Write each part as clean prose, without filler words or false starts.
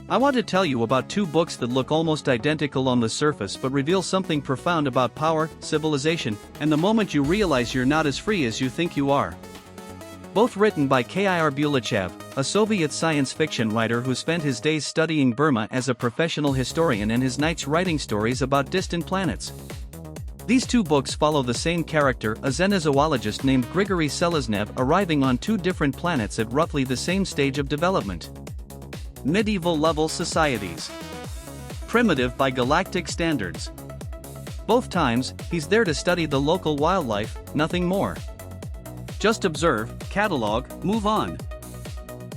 I want to tell you about two books that look almost identical on the surface but reveal something profound about power, civilization, and the moment you realize you're not as free as you think you are. Both written by Kir Bulychev, a Soviet science fiction writer who spent his days studying Burma as a professional historian and his nights writing stories about distant planets. These two books follow the same character, a xenozoologist named Grigory Seleznev arriving on two different planets at roughly the same stage of development. Medieval-level societies. Primitive by galactic standards. Both times, he's there to study the local wildlife, nothing more. Just observe, catalog, move on.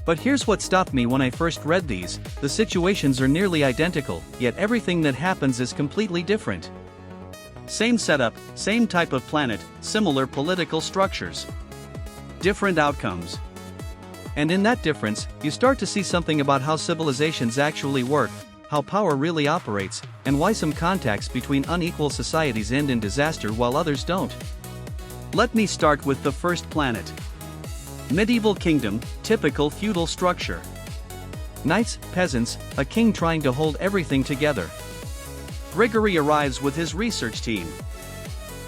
But here's what stopped me when I first read these: the situations are nearly identical, yet everything that happens is completely different. Same setup, same type of planet, similar political structures. Different outcomes. And in that difference, you start to see something about how civilizations actually work, how power really operates, and why some contacts between unequal societies end in disaster while others don't. Let me start with the first planet. Medieval kingdom, typical feudal structure. Knights, peasants, a king trying to hold everything together. Grigory arrives with his research team.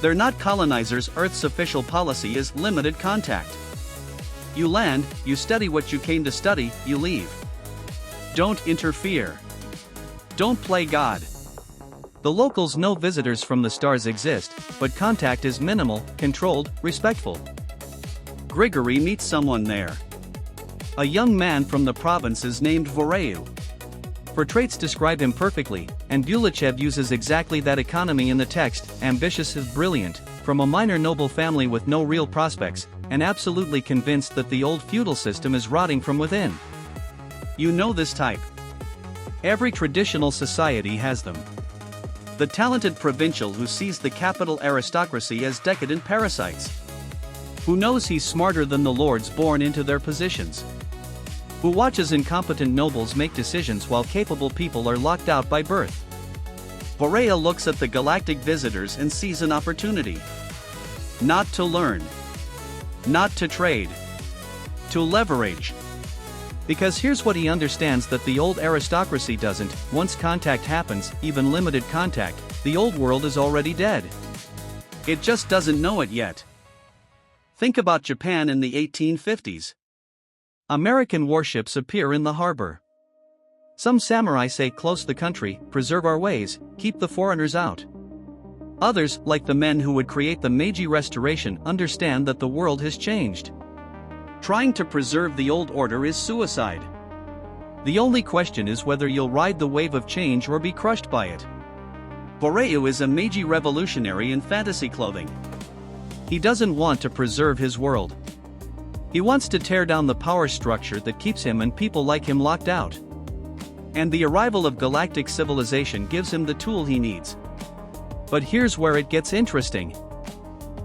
They're not colonizers. Earth's official policy is limited contact. You land, you study what you came to study, you leave. Don't interfere. Don't play God. The locals know visitors from the stars exist, but contact is minimal, controlled, respectful. Grigory meets someone there. A young man from the provinces named Voreu. For traits describe him perfectly, and Bulychev uses exactly that economy in the text: ambitious is brilliant, from a minor noble family with no real prospects, and absolutely convinced that the old feudal system is rotting from within. You know this type. Every traditional society has them. The talented provincial who sees the capital aristocracy as decadent parasites. Who knows he's smarter than the lords born into their positions. Who watches incompetent nobles make decisions while capable people are locked out by birth. Voreu looks at the galactic visitors and sees an opportunity. Not to learn. Not to trade. To leverage. Because here's what he understands that the old aristocracy doesn't: once contact happens, even limited contact, the old world is already dead. It just doesn't know it yet. Think about Japan in the 1850s. American warships appear in the harbor. Some samurai say, "Close the country, preserve our ways, keep the foreigners out." Others, like the men who would create the Meiji Restoration, understand that the world has changed. Trying to preserve the old order is suicide. The only question is whether you'll ride the wave of change or be crushed by it. Voreu is a Meiji revolutionary in fantasy clothing. He doesn't want to preserve his world. He wants to tear down the power structure that keeps him and people like him locked out. And the arrival of galactic civilization gives him the tool he needs. But here's where it gets interesting.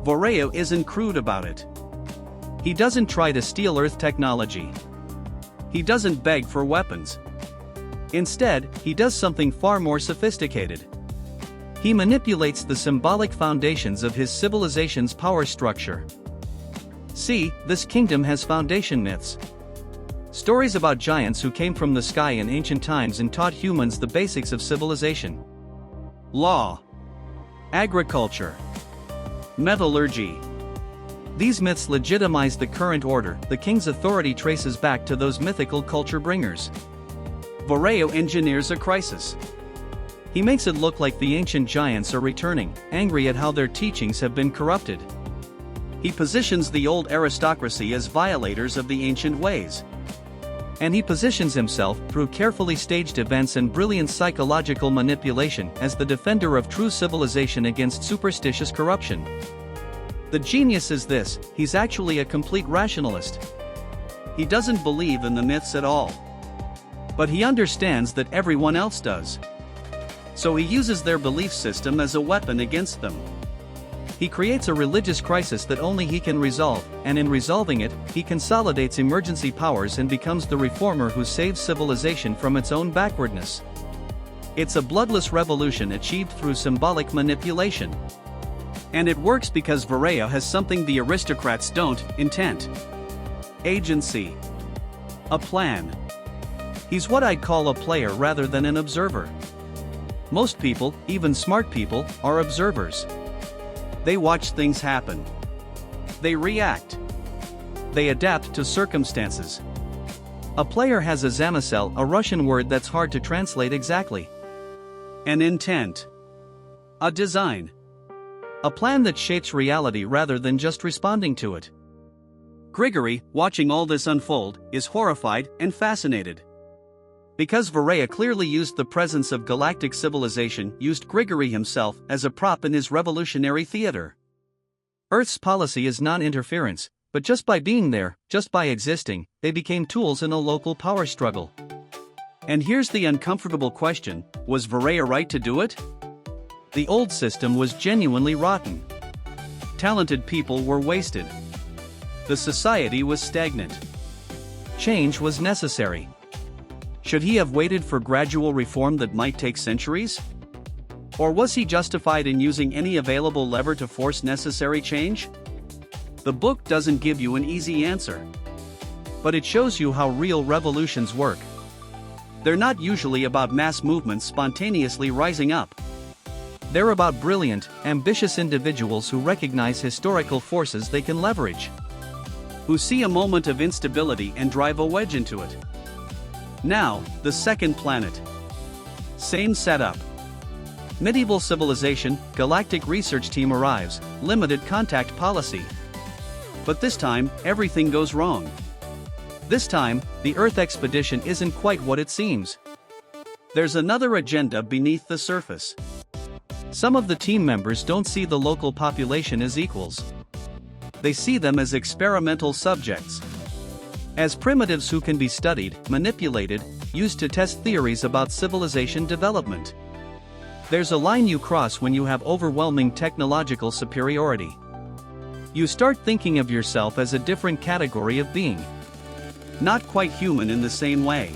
Voreu isn't crude about it. He doesn't try to steal Earth technology. He doesn't beg for weapons. Instead, he does something far more sophisticated. He manipulates the symbolic foundations of his civilization's power structure. See, this kingdom has foundation myths. Stories about giants who came from the sky in ancient times and taught humans the basics of civilization. Law. Agriculture. Metallurgy. These myths legitimize the current order. The king's authority traces back to those mythical culture bringers. Voreu engineers a crisis. He makes it look like the ancient giants are returning, angry at how their teachings have been corrupted. He positions the old aristocracy as violators of the ancient ways. And he positions himself, through carefully staged events and brilliant psychological manipulation, as the defender of true civilization against superstitious corruption. The genius is this: he's actually a complete rationalist. He doesn't believe in the myths at all. But he understands that everyone else does. So he uses their belief system as a weapon against them. He creates a religious crisis that only he can resolve, and in resolving it, he consolidates emergency powers and becomes the reformer who saves civilization from its own backwardness. It's a bloodless revolution achieved through symbolic manipulation. And it works because Voreu has something the aristocrats don't: intent. Agency. A plan. He's what I'd call a player rather than an observer. Most people, even smart people, are observers. They watch things happen. They react. They adapt to circumstances. A player has a zamysel, a Russian word that's hard to translate exactly. An intent. A design. A plan that shapes reality rather than just responding to it. Grigory, watching all this unfold, is horrified and fascinated. Because Varela clearly used the presence of galactic civilization, used Grigory himself as a prop in his revolutionary theater. Earth's policy is non-interference, but just by being there, just by existing, they became tools in a local power struggle. And here's the uncomfortable question: was Varela right to do it? The old system was genuinely rotten. Talented people were wasted. The society was stagnant. Change was necessary. Should he have waited for gradual reform that might take centuries? Or was he justified in using any available lever to force necessary change? The book doesn't give you an easy answer. But it shows you how real revolutions work. They're not usually about mass movements spontaneously rising up. They're about brilliant, ambitious individuals who recognize historical forces they can leverage. Who see a moment of instability and drive a wedge into it. Now, the second planet. Same setup. Medieval civilization, galactic research team arrives, limited contact policy. But this time, everything goes wrong. This time, the Earth expedition isn't quite what it seems. There's another agenda beneath the surface. Some of the team members don't see the local population as equals. They see them as experimental subjects. As primitives who can be studied, manipulated, used to test theories about civilization development. There's a line you cross when you have overwhelming technological superiority. You start thinking of yourself as a different category of being. Not quite human in the same way.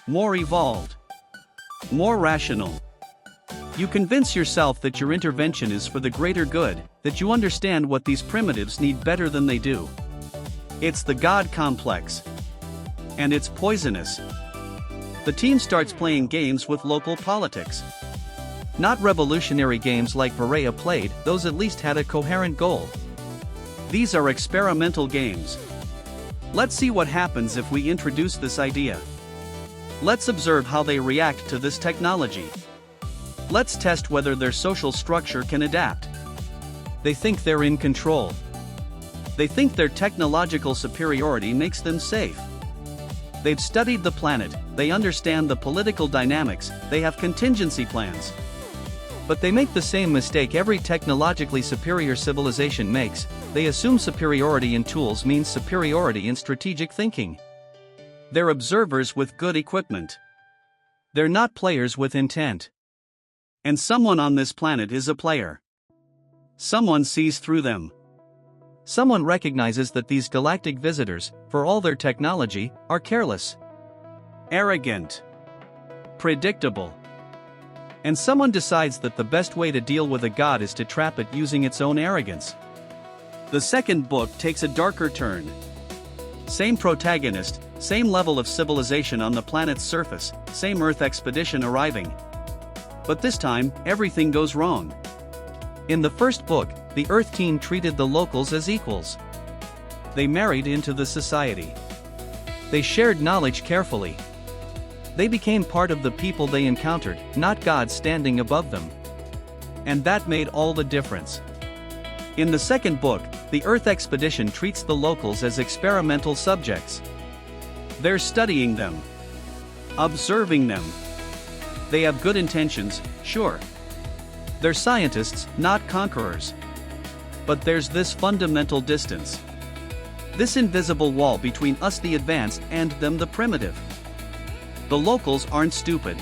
More evolved. More rational. You convince yourself that your intervention is for the greater good, that you understand what these primitives need better than they do. It's the God complex. And it's poisonous. The team starts playing games with local politics. Not revolutionary games like Varela played, those at least had a coherent goal. These are experimental games. Let's see what happens if we introduce this idea. Let's observe how they react to this technology. Let's test whether their social structure can adapt. They think they're in control. They think their technological superiority makes them safe. They've studied the planet, they understand the political dynamics, they have contingency plans. But they make the same mistake every technologically superior civilization makes: they assume superiority in tools means superiority in strategic thinking. They're observers with good equipment. They're not players with intent. And someone on this planet is a player. Someone sees through them. Someone recognizes that these galactic visitors, for all their technology, are careless, arrogant, predictable. And someone decides that the best way to deal with a god is to trap it using its own arrogance. The second book takes a darker turn. Same protagonist, same level of civilization on the planet's surface, same Earth expedition arriving. But this time, everything goes wrong. In the first book, the Earth team treated the locals as equals. They married into the society. They shared knowledge carefully. They became part of the people they encountered, not gods standing above them. And that made all the difference. In the second book, the Earth expedition treats the locals as experimental subjects. They're studying them, observing them. They have good intentions, sure. They're scientists, not conquerors. But there's this fundamental distance. This invisible wall between us the advanced and them the primitive. The locals aren't stupid.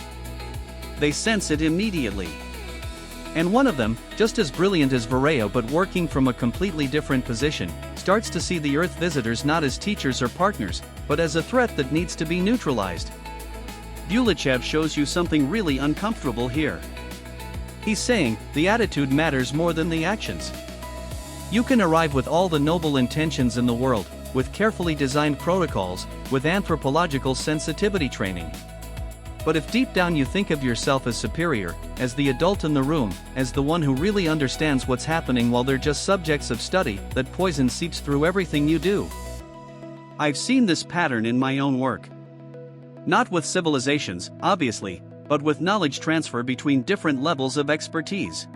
They sense it immediately. And one of them, just as brilliant as Varela but working from a completely different position, starts to see the Earth visitors not as teachers or partners, but as a threat that needs to be neutralized. Bulychev shows you something really uncomfortable here. He's saying, the attitude matters more than the actions. You can arrive with all the noble intentions in the world, with carefully designed protocols, with anthropological sensitivity training. But if deep down you think of yourself as superior, as the adult in the room, as the one who really understands what's happening while they're just subjects of study, that poison seeps through everything you do. I've seen this pattern in my own work. Not with civilizations, obviously, but with knowledge transfer between different levels of expertise.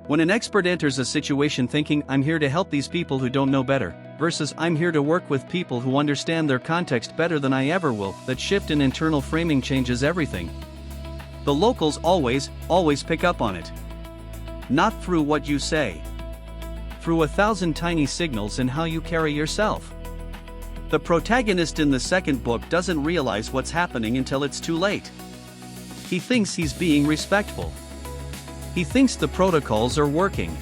When an expert enters a situation thinking, "I'm here to help these people who don't know better," versus "I'm here to work with people who understand their context better than I ever will," that shift in internal framing changes everything. The locals always pick up on it. Not through what you say. Through 1,000 tiny signals in how you carry yourself. The protagonist in the second book doesn't realize what's happening until it's too late. He thinks he's being respectful. He thinks the protocols are working.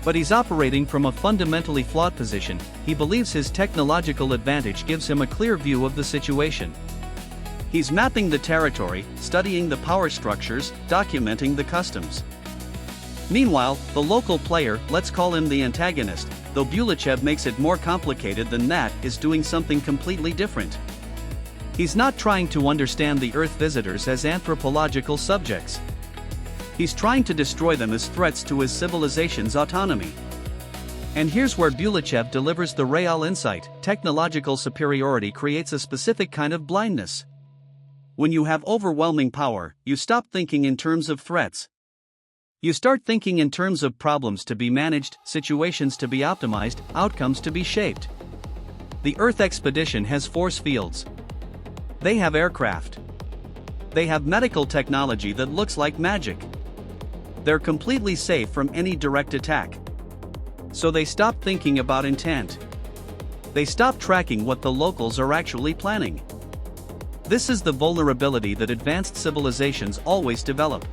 But he's operating from a fundamentally flawed position. He believes his technological advantage gives him a clear view of the situation. He's mapping the territory, studying the power structures, documenting the customs. Meanwhile, the local player, let's call him the antagonist, though Bulychev makes it more complicated than that, is doing something completely different. He's not trying to understand the Earth visitors as anthropological subjects. He's trying to destroy them as threats to his civilization's autonomy. And here's where Bulychev delivers the real insight: technological superiority creates a specific kind of blindness. When you have overwhelming power, you stop thinking in terms of threats. You start thinking in terms of problems to be managed, situations to be optimized, outcomes to be shaped. The Earth expedition has force fields. They have aircraft. They have medical technology that looks like magic. They're completely safe from any direct attack. So they stop thinking about intent. They stop tracking what the locals are actually planning. This is the vulnerability that advanced civilizations always develop.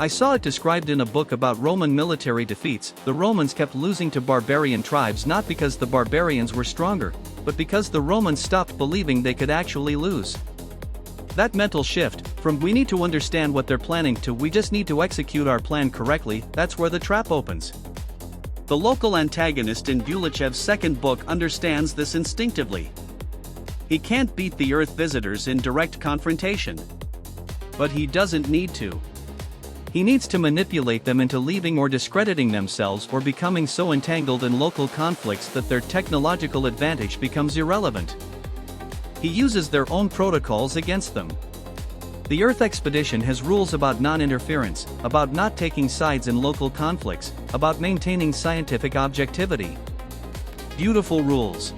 I saw it described in a book about Roman military defeats. The Romans kept losing to barbarian tribes not because the barbarians were stronger, but because the Romans stopped believing they could actually lose. That mental shift, from "we need to understand what they're planning" to "we just need to execute our plan correctly," that's where the trap opens. The local antagonist in Bulychev's second book understands this instinctively. He can't beat the Earth visitors in direct confrontation. But he doesn't need to. He needs to manipulate them into leaving or discrediting themselves or becoming so entangled in local conflicts that their technological advantage becomes irrelevant. He uses their own protocols against them. The Earth expedition has rules about non-interference, about not taking sides in local conflicts, about maintaining scientific objectivity. Beautiful rules.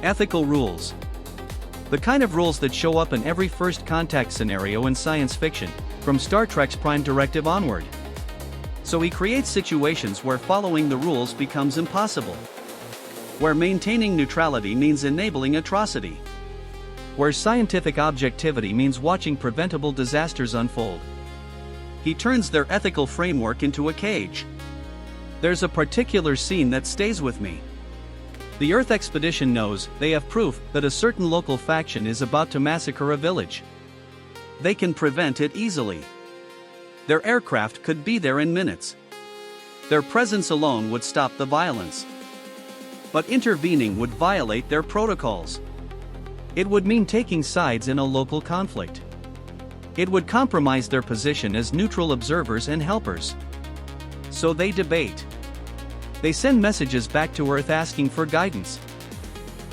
Ethical rules. The kind of rules that show up in every first contact scenario in science fiction, from Star Trek's Prime Directive onward. So he creates situations where following the rules becomes impossible. Where maintaining neutrality means enabling atrocity. Where scientific objectivity means watching preventable disasters unfold. He turns their ethical framework into a cage. There's a particular scene that stays with me. The Earth expedition knows, they have proof, that a certain local faction is about to massacre a village. They can prevent it easily. Their aircraft could be there in minutes. Their presence alone would stop the violence. But intervening would violate their protocols. It would mean taking sides in a local conflict. It would compromise their position as neutral observers and helpers. So they debate. They send messages back to Earth asking for guidance.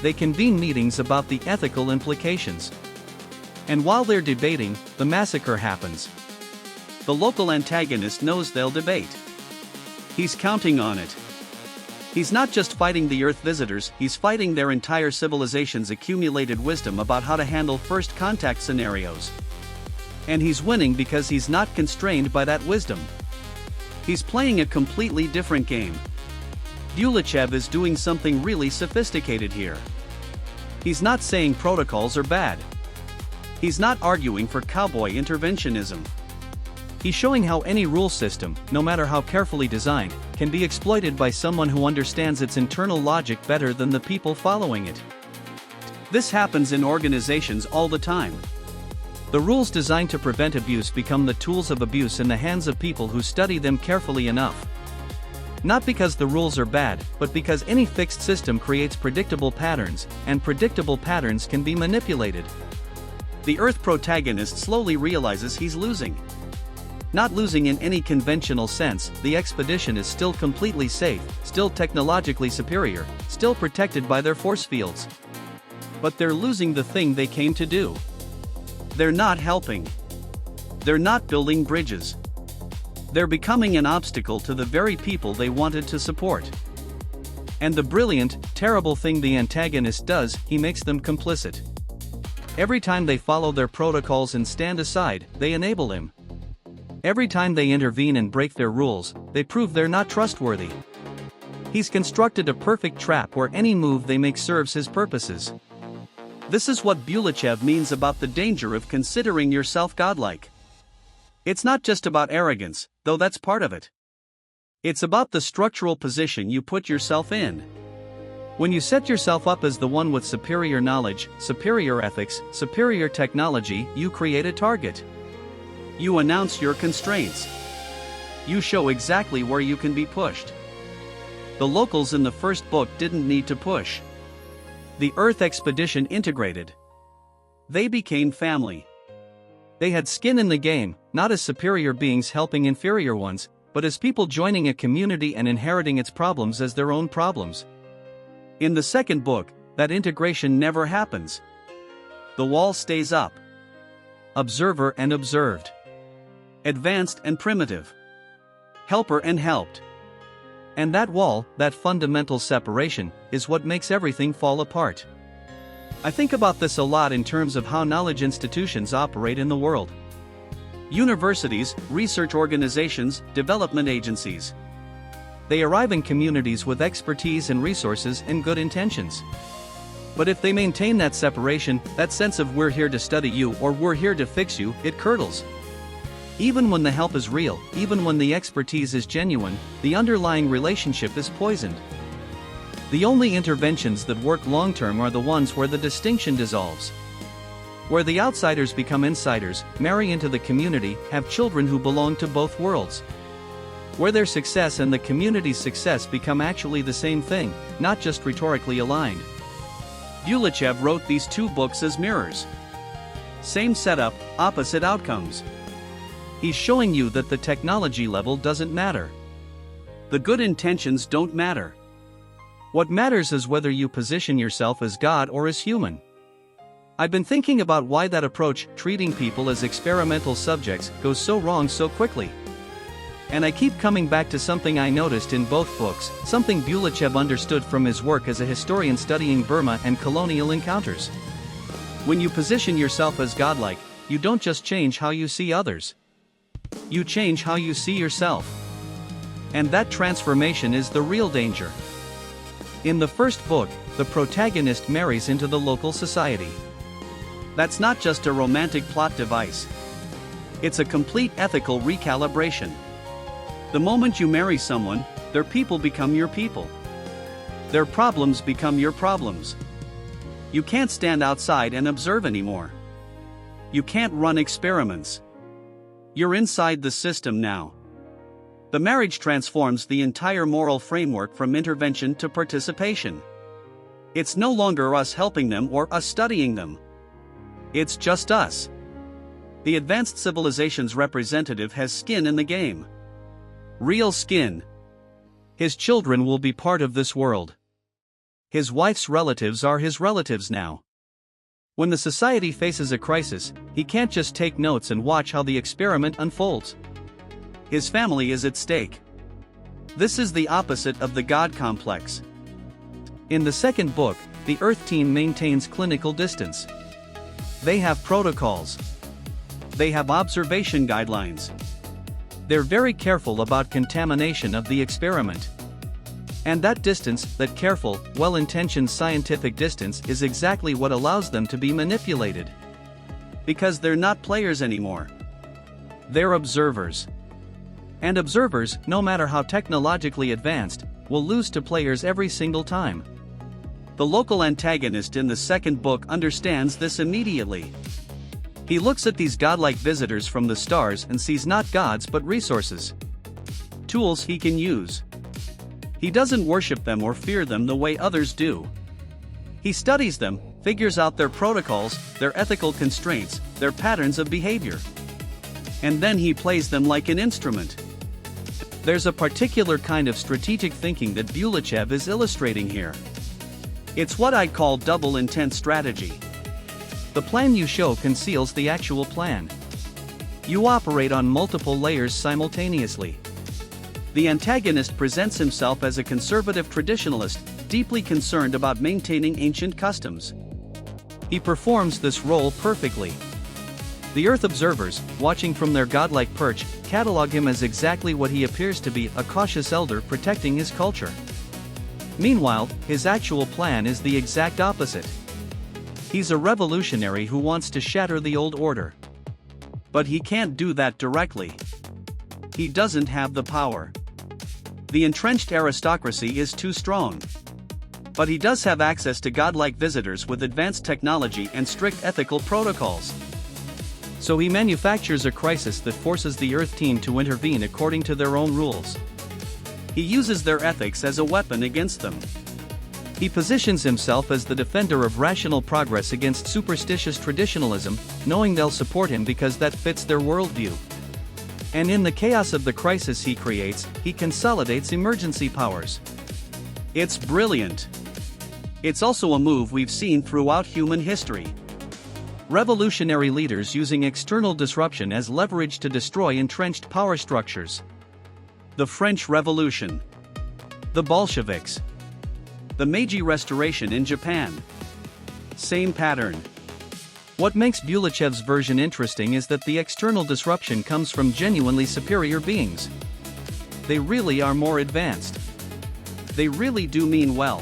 They convene meetings about the ethical implications. And while they're debating, the massacre happens. The local antagonist knows they'll debate. He's counting on it. He's not just fighting the Earth visitors, he's fighting their entire civilization's accumulated wisdom about how to handle first contact scenarios. And he's winning because he's not constrained by that wisdom. He's playing a completely different game. Bulychev is doing something really sophisticated here. He's not saying protocols are bad. He's not arguing for cowboy interventionism. He's showing how any rule system, no matter how carefully designed, can be exploited by someone who understands its internal logic better than the people following it. This happens in organizations all the time. The rules designed to prevent abuse become the tools of abuse in the hands of people who study them carefully enough. Not because the rules are bad, but because any fixed system creates predictable patterns, and predictable patterns can be manipulated. The Earth protagonist slowly realizes he's losing. Not losing in any conventional sense, the expedition is still completely safe, still technologically superior, still protected by their force fields. But they're losing the thing they came to do. They're not helping. They're not building bridges. They're becoming an obstacle to the very people they wanted to support. And the brilliant, terrible thing the antagonist does, he makes them complicit. Every time they follow their protocols and stand aside, they enable him. Every time they intervene and break their rules, they prove they're not trustworthy. He's constructed a perfect trap where any move they make serves his purposes. This is what Bulychev means about the danger of considering yourself godlike. It's not just about arrogance, though that's part of it. It's about the structural position you put yourself in. When you set yourself up as the one with superior knowledge, superior ethics, superior technology, you create a target. You announce your constraints. You show exactly where you can be pushed. The locals in the first book didn't need to push. The Earth expedition integrated. They became family. They had skin in the game, not as superior beings helping inferior ones, but as people joining a community and inheriting its problems as their own problems. In the second book, that integration never happens. The wall stays up. Observer and observed. Advanced and primitive. Helper and helped. And that wall, that fundamental separation, is what makes everything fall apart. I think about this a lot in terms of how knowledge institutions operate in the world. Universities, research organizations, development agencies. They arrive in communities with expertise and resources and good intentions. But if they maintain that separation, that sense of we're here to study you or we're here to fix you, it curdles. Even when the help is real, even when the expertise is genuine, the underlying relationship is poisoned. The only interventions that work long-term are the ones where the distinction dissolves. Where the outsiders become insiders, marry into the community, have children who belong to both worlds. Where their success and the community's success become actually the same thing, not just rhetorically aligned. Bulychev wrote these two books as mirrors. Same setup, opposite outcomes. He's showing you that the technology level doesn't matter. The good intentions don't matter. What matters is whether you position yourself as God or as human. I've been thinking about why that approach, treating people as experimental subjects, goes so wrong so quickly. And I keep coming back to something I noticed in both books, something Bulychev understood from his work as a historian studying Burma and colonial encounters. When you position yourself as godlike, you don't just change how you see others. You change how you see yourself. And that transformation is the real danger. In the first book, the protagonist marries into the local society. That's not just a romantic plot device. It's a complete ethical recalibration. The moment you marry someone, their people become your people. Their problems become your problems. You can't stand outside and observe anymore. You can't run experiments. You're inside the system now. The marriage transforms the entire moral framework from intervention to participation. It's no longer us helping them or us studying them. It's just us. The advanced civilization's representative has skin in the game. Real skin. His children will be part of this world. His wife's relatives are his relatives now. When the society faces a crisis, he can't just take notes and watch how the experiment unfolds. His family is at stake. This is the opposite of the God complex. In the second book, the Earth team maintains clinical distance. They have protocols. They have observation guidelines. They're very careful about contamination of the experiment. And that distance, that careful, well-intentioned scientific distance, is exactly what allows them to be manipulated. Because they're not players anymore. They're observers. And observers, no matter how technologically advanced, will lose to players every single time. The local antagonist in the second book understands this immediately. He looks at these godlike visitors from the stars and sees not gods but resources. Tools he can use. He doesn't worship them or fear them the way others do. He studies them, figures out their protocols, their ethical constraints, their patterns of behavior. And then he plays them like an instrument. There's a particular kind of strategic thinking that Bulychev is illustrating here. It's what I'd call double intent strategy. The plan you show conceals the actual plan. You operate on multiple layers simultaneously. The antagonist presents himself as a conservative traditionalist, deeply concerned about maintaining ancient customs. He performs this role perfectly. The Earth observers, watching from their godlike perch, catalog him as exactly what he appears to be, a cautious elder protecting his culture. Meanwhile, his actual plan is the exact opposite. He's a revolutionary who wants to shatter the old order. But he can't do that directly. He doesn't have the power. The entrenched aristocracy is too strong. But he does have access to godlike visitors with advanced technology and strict ethical protocols. So he manufactures a crisis that forces the Earth team to intervene according to their own rules. He uses their ethics as a weapon against them. He positions himself as the defender of rational progress against superstitious traditionalism, knowing they'll support him because that fits their worldview. And in the chaos of the crisis he creates, he consolidates emergency powers. It's brilliant. It's also a move we've seen throughout human history. Revolutionary leaders using external disruption as leverage to destroy entrenched power structures. The French Revolution. The Bolsheviks. The Meiji Restoration in Japan. Same pattern. What makes Bulychev's version interesting is that the external disruption comes from genuinely superior beings. They really are more advanced. They really do mean well.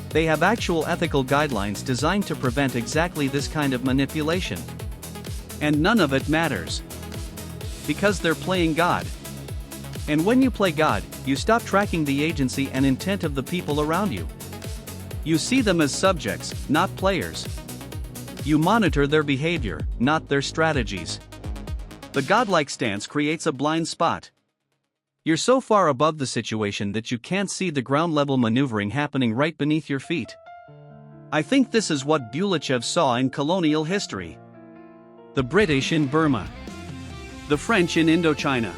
They have actual ethical guidelines designed to prevent exactly this kind of manipulation. And none of it matters. Because they're playing God. And when you play God, you stop tracking the agency and intent of the people around you. You see them as subjects, not players. You monitor their behavior, not their strategies. The godlike stance creates a blind spot. You're so far above the situation that you can't see the ground-level maneuvering happening right beneath your feet. I think this is what Bulychev saw in colonial history. The British in Burma. The French in Indochina.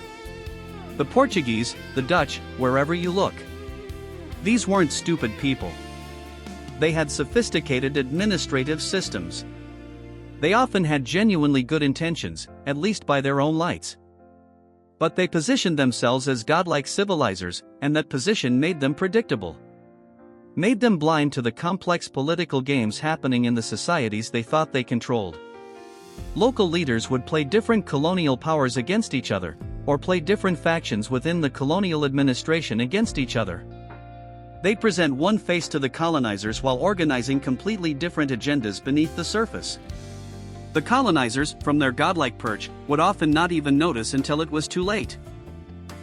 The Portuguese, the Dutch, wherever you look. These weren't stupid people. They had sophisticated administrative systems. They often had genuinely good intentions, at least by their own lights. But they positioned themselves as godlike civilizers, and that position made them predictable. Made them blind to the complex political games happening in the societies they thought they controlled. Local leaders would play different colonial powers against each other, or play different factions within the colonial administration against each other. They present one face to the colonizers while organizing completely different agendas beneath the surface. The colonizers, from their godlike perch, would often not even notice until it was too late.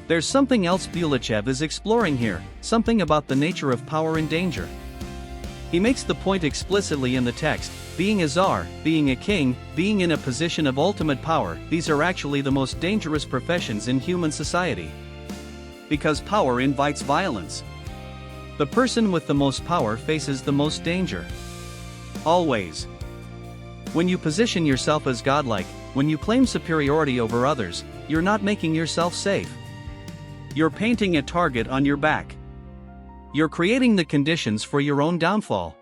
There's something else Bulychev is exploring here, something about the nature of power and danger. He makes the point explicitly in the text: being a czar, being a king, being in a position of ultimate power, these are actually the most dangerous professions in human society. Because power invites violence. The person with the most power faces the most danger. Always. When you position yourself as godlike, when you claim superiority over others, you're not making yourself safe. You're painting a target on your back. You're creating the conditions for your own downfall.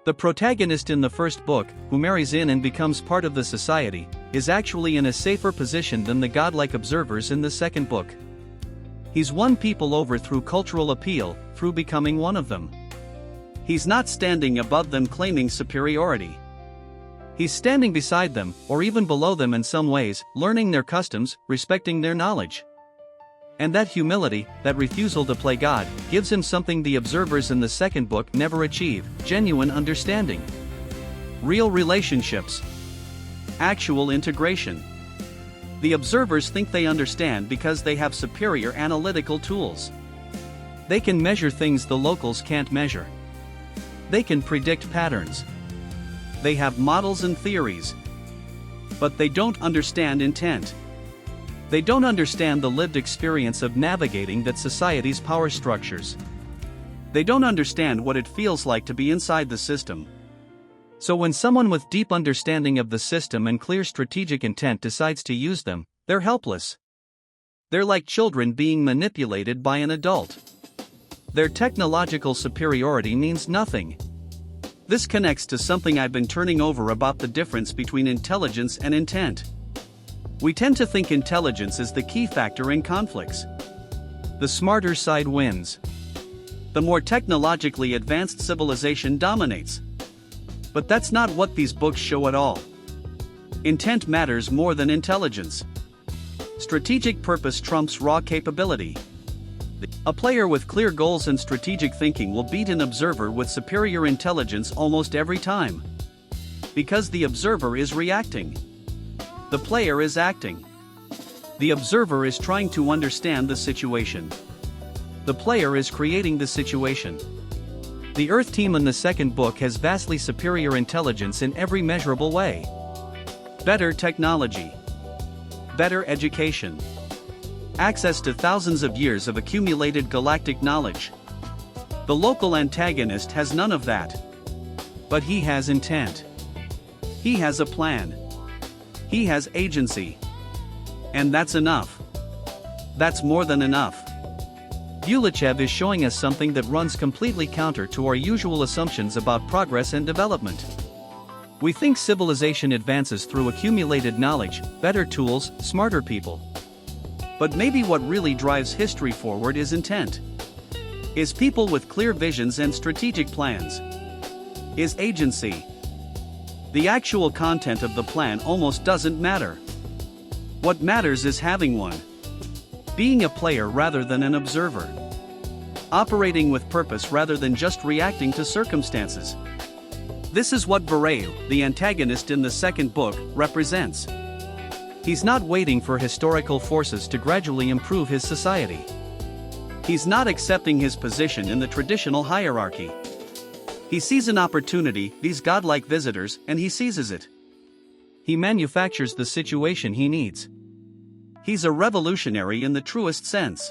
The protagonist in the first book, who marries in and becomes part of the society, is actually in a safer position than the godlike observers in the second book. He's won people over through cultural appeal, through becoming one of them. He's not standing above them claiming superiority. He's standing beside them, or even below them in some ways, learning their customs, respecting their knowledge. And that humility, that refusal to play God, gives him something the observers in the second book never achieve: genuine understanding. Real relationships. Actual integration. The observers think they understand because they have superior analytical tools. They can measure things the locals can't measure. They can predict patterns. They have models and theories. But they don't understand intent. They don't understand the lived experience of navigating that society's power structures. They don't understand what it feels like to be inside the system. So when someone with deep understanding of the system and clear strategic intent decides to use them, they're helpless. They're like children being manipulated by an adult. Their technological superiority means nothing. This connects to something I've been turning over about the difference between intelligence and intent. We tend to think intelligence is the key factor in conflicts. The smarter side wins. The more technologically advanced civilization dominates. But that's not what these books show at all. Intent matters more than intelligence. Strategic purpose trumps raw capability. A player with clear goals and strategic thinking will beat an observer with superior intelligence almost every time. Because the observer is reacting. The player is acting. The observer is trying to understand the situation. The player is creating the situation. The Earth team in the second book has vastly superior intelligence in every measurable way. Better technology. Better education. Access to thousands of years of accumulated galactic knowledge. The local antagonist has none of that. But he has intent. He has a plan. He has agency. And that's enough. That's more than enough. Bulychev is showing us something that runs completely counter to our usual assumptions about progress and development. We think civilization advances through accumulated knowledge, better tools, smarter people. But maybe what really drives history forward is intent. Is people with clear visions and strategic plans. Is agency. The actual content of the plan almost doesn't matter. What matters is having one. Being a player rather than an observer. Operating with purpose rather than just reacting to circumstances. This is what Bulychev, the antagonist in the second book, represents. He's not waiting for historical forces to gradually improve his society. He's not accepting his position in the traditional hierarchy. He sees an opportunity, these godlike visitors, and he seizes it. He manufactures the situation he needs. He's a revolutionary in the truest sense.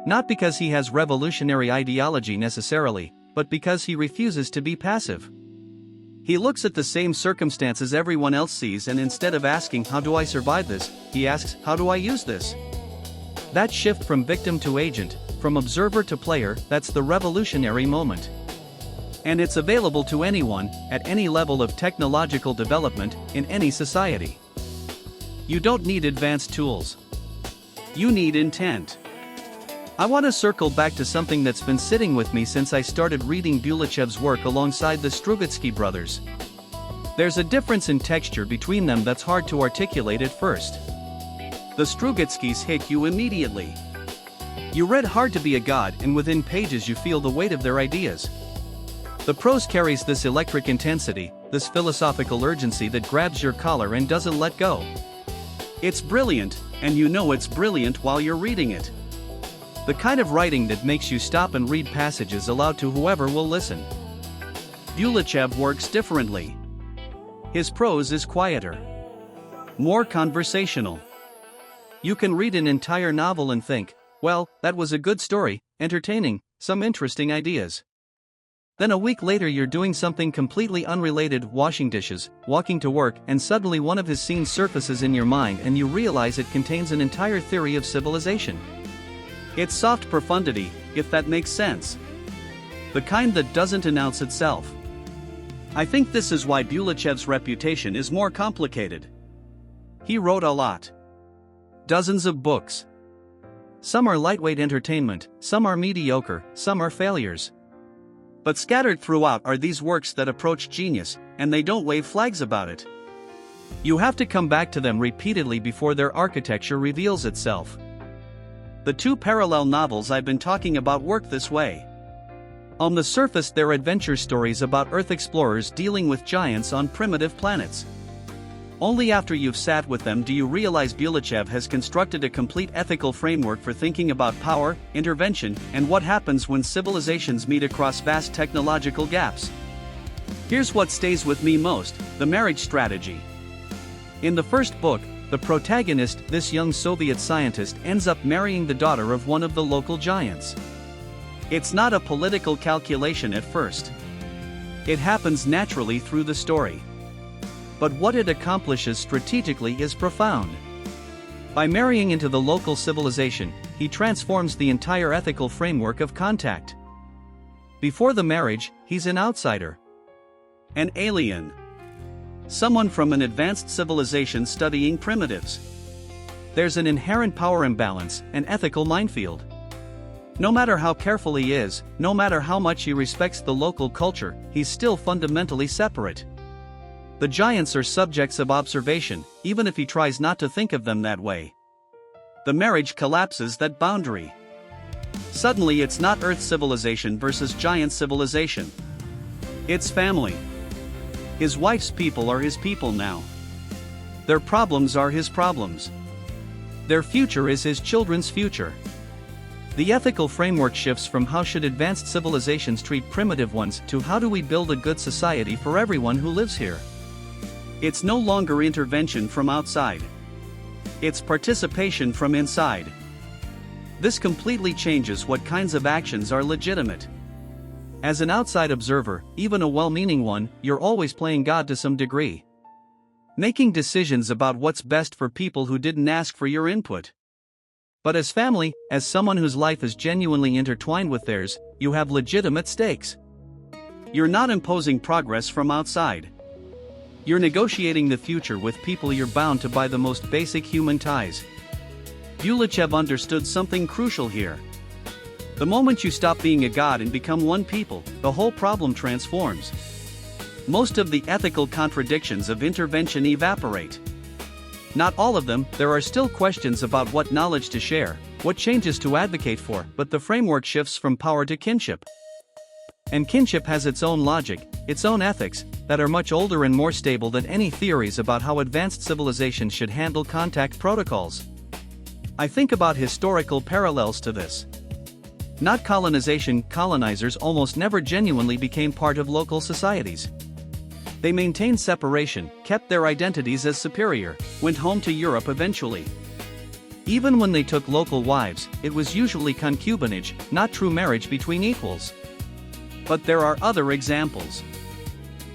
Not because he has revolutionary ideology necessarily, but because he refuses to be passive. He looks at the same circumstances everyone else sees, and instead of asking, "How do I survive this?" he asks, "How do I use this?" That shift from victim to agent, from observer to player, that's the revolutionary moment. And it's available to anyone, at any level of technological development, in any society. You don't need advanced tools. You need intent. I want to circle back to something that's been sitting with me since I started reading Bulychev's work alongside the Strugatsky brothers. There's a difference in texture between them that's hard to articulate at first. The Strugatskys hit you immediately. You read Hard to Be a God, and within pages you feel the weight of their ideas. The prose carries this electric intensity, this philosophical urgency that grabs your collar and doesn't let go. It's brilliant, and you know it's brilliant while you're reading it. The kind of writing that makes you stop and read passages aloud to whoever will listen. Bulychev works differently. His prose is quieter. More conversational. You can read an entire novel and think, well, that was a good story, entertaining, some interesting ideas. Then a week later you're doing something completely unrelated, washing dishes, walking to work, and suddenly one of his scenes surfaces in your mind and you realize it contains an entire theory of civilization. It's soft profundity, if that makes sense. The kind that doesn't announce itself. I think this is why Bulychev's reputation is more complicated. He wrote a lot. Dozens of books. Some are lightweight entertainment, some are mediocre, some are failures. But scattered throughout are these works that approach genius, and they don't wave flags about it. You have to come back to them repeatedly before their architecture reveals itself. The two parallel novels I've been talking about work this way. On the surface, they're adventure stories about Earth explorers dealing with giants on primitive planets. Only after you've sat with them do you realize Bulychev has constructed a complete ethical framework for thinking about power, intervention, and what happens when civilizations meet across vast technological gaps. Here's what stays with me most: the marriage strategy. In the first book, The protagonist, this young Soviet scientist, ends up marrying the daughter of one of the local giants. It's not a political calculation at first. It happens naturally through the story. But what it accomplishes strategically is profound. By marrying into the local civilization, he transforms the entire ethical framework of contact. Before the marriage, he's an outsider. An alien. Someone from an advanced civilization studying primitives. There's an inherent power imbalance, an ethical minefield. No matter how careful he is, no matter how much he respects the local culture, he's still fundamentally separate. The giants are subjects of observation, even if he tries not to think of them that way. The marriage collapses that boundary. Suddenly it's not Earth civilization versus giant civilization. It's family. His wife's people are his people now. Their problems are his problems. Their future is his children's future. The ethical framework shifts from how should advanced civilizations treat primitive ones to how do we build a good society for everyone who lives here. It's no longer intervention from outside. It's participation from inside. This completely changes what kinds of actions are legitimate. As an outside observer, even a well-meaning one, you're always playing God to some degree. Making decisions about what's best for people who didn't ask for your input. But as family, as someone whose life is genuinely intertwined with theirs, you have legitimate stakes. You're not imposing progress from outside. You're negotiating the future with people you're bound to by the most basic human ties. Bulychev understood something crucial here. The moment you stop being a god and become one people, the whole problem transforms. Most of the ethical contradictions of intervention evaporate. Not all of them, there are still questions about what knowledge to share, what changes to advocate for, but the framework shifts from power to kinship. And kinship has its own logic, its own ethics, that are much older and more stable than any theories about how advanced civilizations should handle contact protocols. I think about historical parallels to this. Not colonization, colonizers almost never genuinely became part of local societies. They maintained separation, kept their identities as superior, went home to Europe eventually. Even when they took local wives, it was usually concubinage, not true marriage between equals. But there are other examples.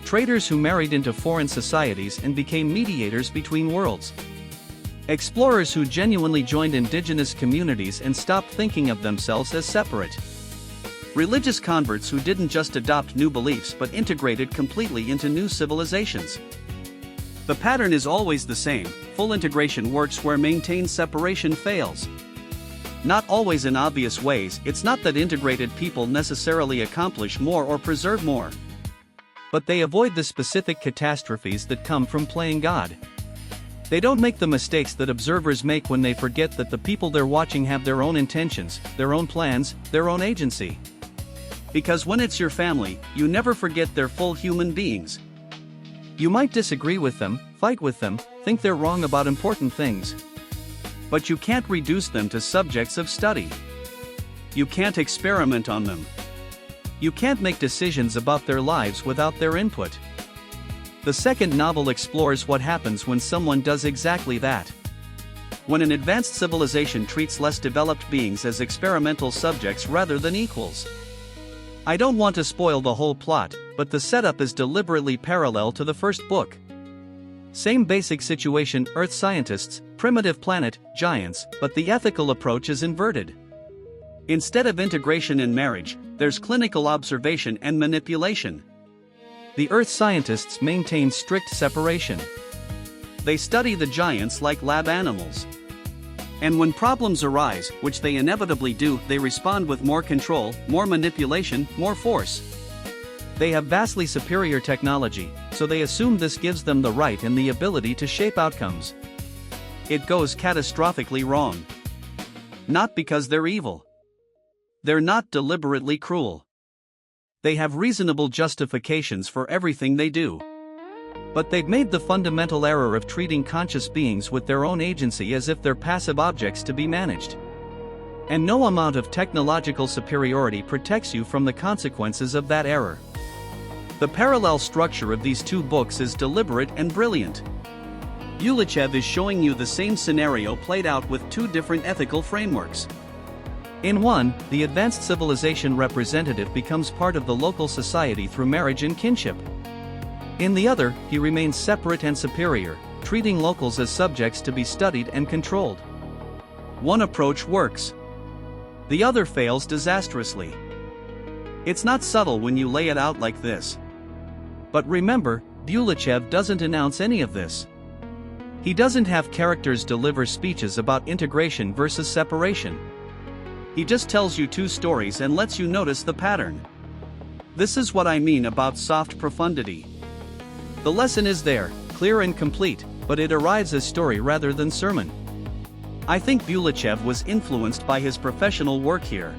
Traders who married into foreign societies and became mediators between worlds. Explorers who genuinely joined indigenous communities and stopped thinking of themselves as separate. Religious converts who didn't just adopt new beliefs but integrated completely into new civilizations. The pattern is always the same: full integration works where maintained separation fails. Not always in obvious ways. It's not that integrated people necessarily accomplish more or preserve more. But they avoid the specific catastrophes that come from playing God. They don't make the mistakes that observers make when they forget that the people they're watching have their own intentions, their own plans, their own agency. Because when it's your family, you never forget they're full human beings. You might disagree with them, fight with them, think they're wrong about important things. But you can't reduce them to subjects of study. You can't experiment on them. You can't make decisions about their lives without their input. The second novel explores what happens when someone does exactly that. When an advanced civilization treats less developed beings as experimental subjects rather than equals. I don't want to spoil the whole plot, but the setup is deliberately parallel to the first book. Same basic situation: Earth scientists, primitive planet, giants, but the ethical approach is inverted. Instead of integration and marriage, there's clinical observation and manipulation. The Earth scientists maintain strict separation. They study the giants like lab animals. And when problems arise, which they inevitably do, they respond with more control, more manipulation, more force. They have vastly superior technology, so they assume this gives them the right and the ability to shape outcomes. It goes catastrophically wrong. Not because they're evil. They're not deliberately cruel. They have reasonable justifications for everything they do. But they've made the fundamental error of treating conscious beings with their own agency as if they're passive objects to be managed. And no amount of technological superiority protects you from the consequences of that error. The parallel structure of these two books is deliberate and brilliant. Bulychev is showing you the same scenario played out with two different ethical frameworks. In one, the advanced civilization representative becomes part of the local society through marriage and kinship. In the other, he remains separate and superior, treating locals as subjects to be studied and controlled. One approach works. The other fails disastrously. It's not subtle when you lay it out like this. But remember, Bulychev doesn't announce any of this. He doesn't have characters deliver speeches about integration versus separation. He just tells you two stories and lets you notice the pattern. This is what I mean about soft profundity. The lesson is there, clear and complete, but it arrives as story rather than sermon. I think Bulychev was influenced by his professional work here.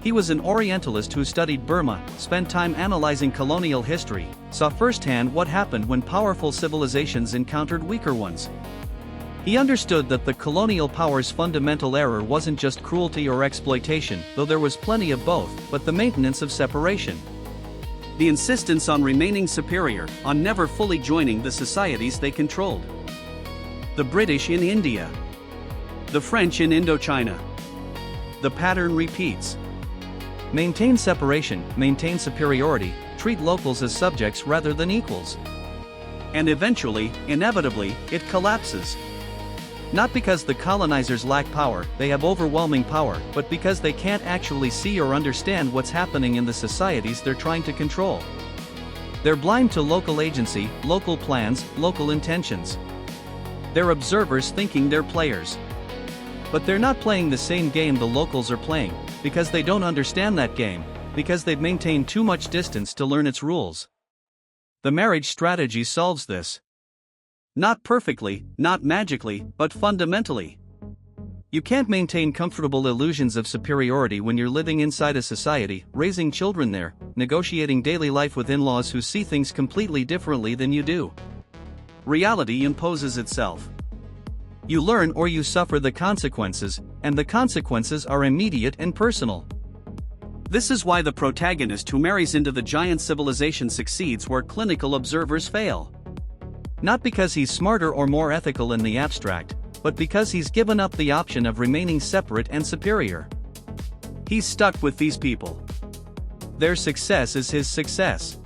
He was an Orientalist who studied Burma, spent time analyzing colonial history, saw firsthand what happened when powerful civilizations encountered weaker ones. He understood that the colonial power's fundamental error wasn't just cruelty or exploitation, though there was plenty of both, but the maintenance of separation. The insistence on remaining superior, on never fully joining the societies they controlled. The British in India. The French in Indochina. The pattern repeats. Maintain separation, maintain superiority, treat locals as subjects rather than equals. And eventually, inevitably, it collapses. Not because the colonizers lack power, they have overwhelming power, but because they can't actually see or understand what's happening in the societies they're trying to control. They're blind to local agency, local plans, local intentions. They're observers thinking they're players. But they're not playing the same game the locals are playing, because they don't understand that game, because they've maintained too much distance to learn its rules. The marriage strategy solves this. Not perfectly, not magically, but fundamentally. You can't maintain comfortable illusions of superiority when you're living inside a society, raising children there, negotiating daily life with in-laws who see things completely differently than you do. Reality imposes itself. You learn or you suffer the consequences, and the consequences are immediate and personal. This is why the protagonist who marries into the giant civilization succeeds where clinical observers fail. Not because he's smarter or more ethical in the abstract, but because he's given up the option of remaining separate and superior. He's stuck with these people. Their success is his success.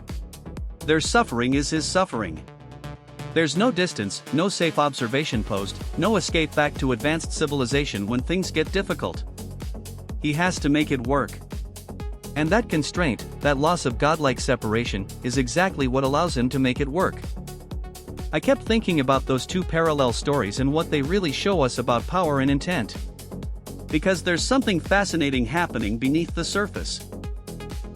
Their suffering is his suffering. There's no distance, no safe observation post, no escape back to advanced civilization when things get difficult. He has to make it work. And that constraint, that loss of godlike separation, is exactly what allows him to make it work. I kept thinking about those two parallel stories and what they really show us about power and intent. Because there's something fascinating happening beneath the surface.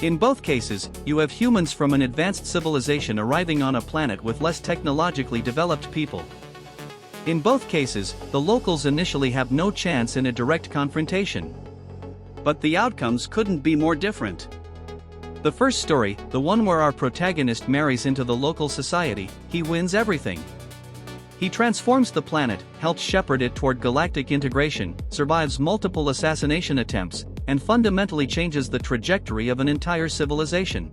In both cases, you have humans from an advanced civilization arriving on a planet with less technologically developed people. In both cases, the locals initially have no chance in a direct confrontation. But the outcomes couldn't be more different. The first story, the one where our protagonist marries into the local society, he wins everything. He transforms the planet, helps shepherd it toward galactic integration, survives multiple assassination attempts, and fundamentally changes the trajectory of an entire civilization.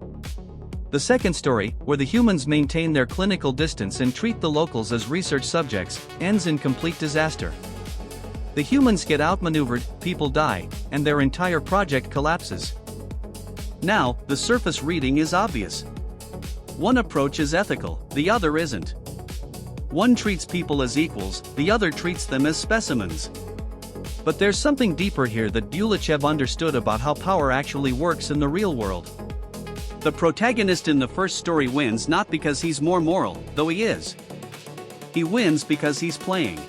The second story, where the humans maintain their clinical distance and treat the locals as research subjects, ends in complete disaster. The humans get outmaneuvered, people die, and their entire project collapses. Now, the surface reading is obvious. One approach is ethical, the other isn't. One treats people as equals, the other treats them as specimens. But there's something deeper here that Bulychev understood about how power actually works in the real world. The protagonist in the first story wins not because he's more moral, though he is. He wins because he's playing.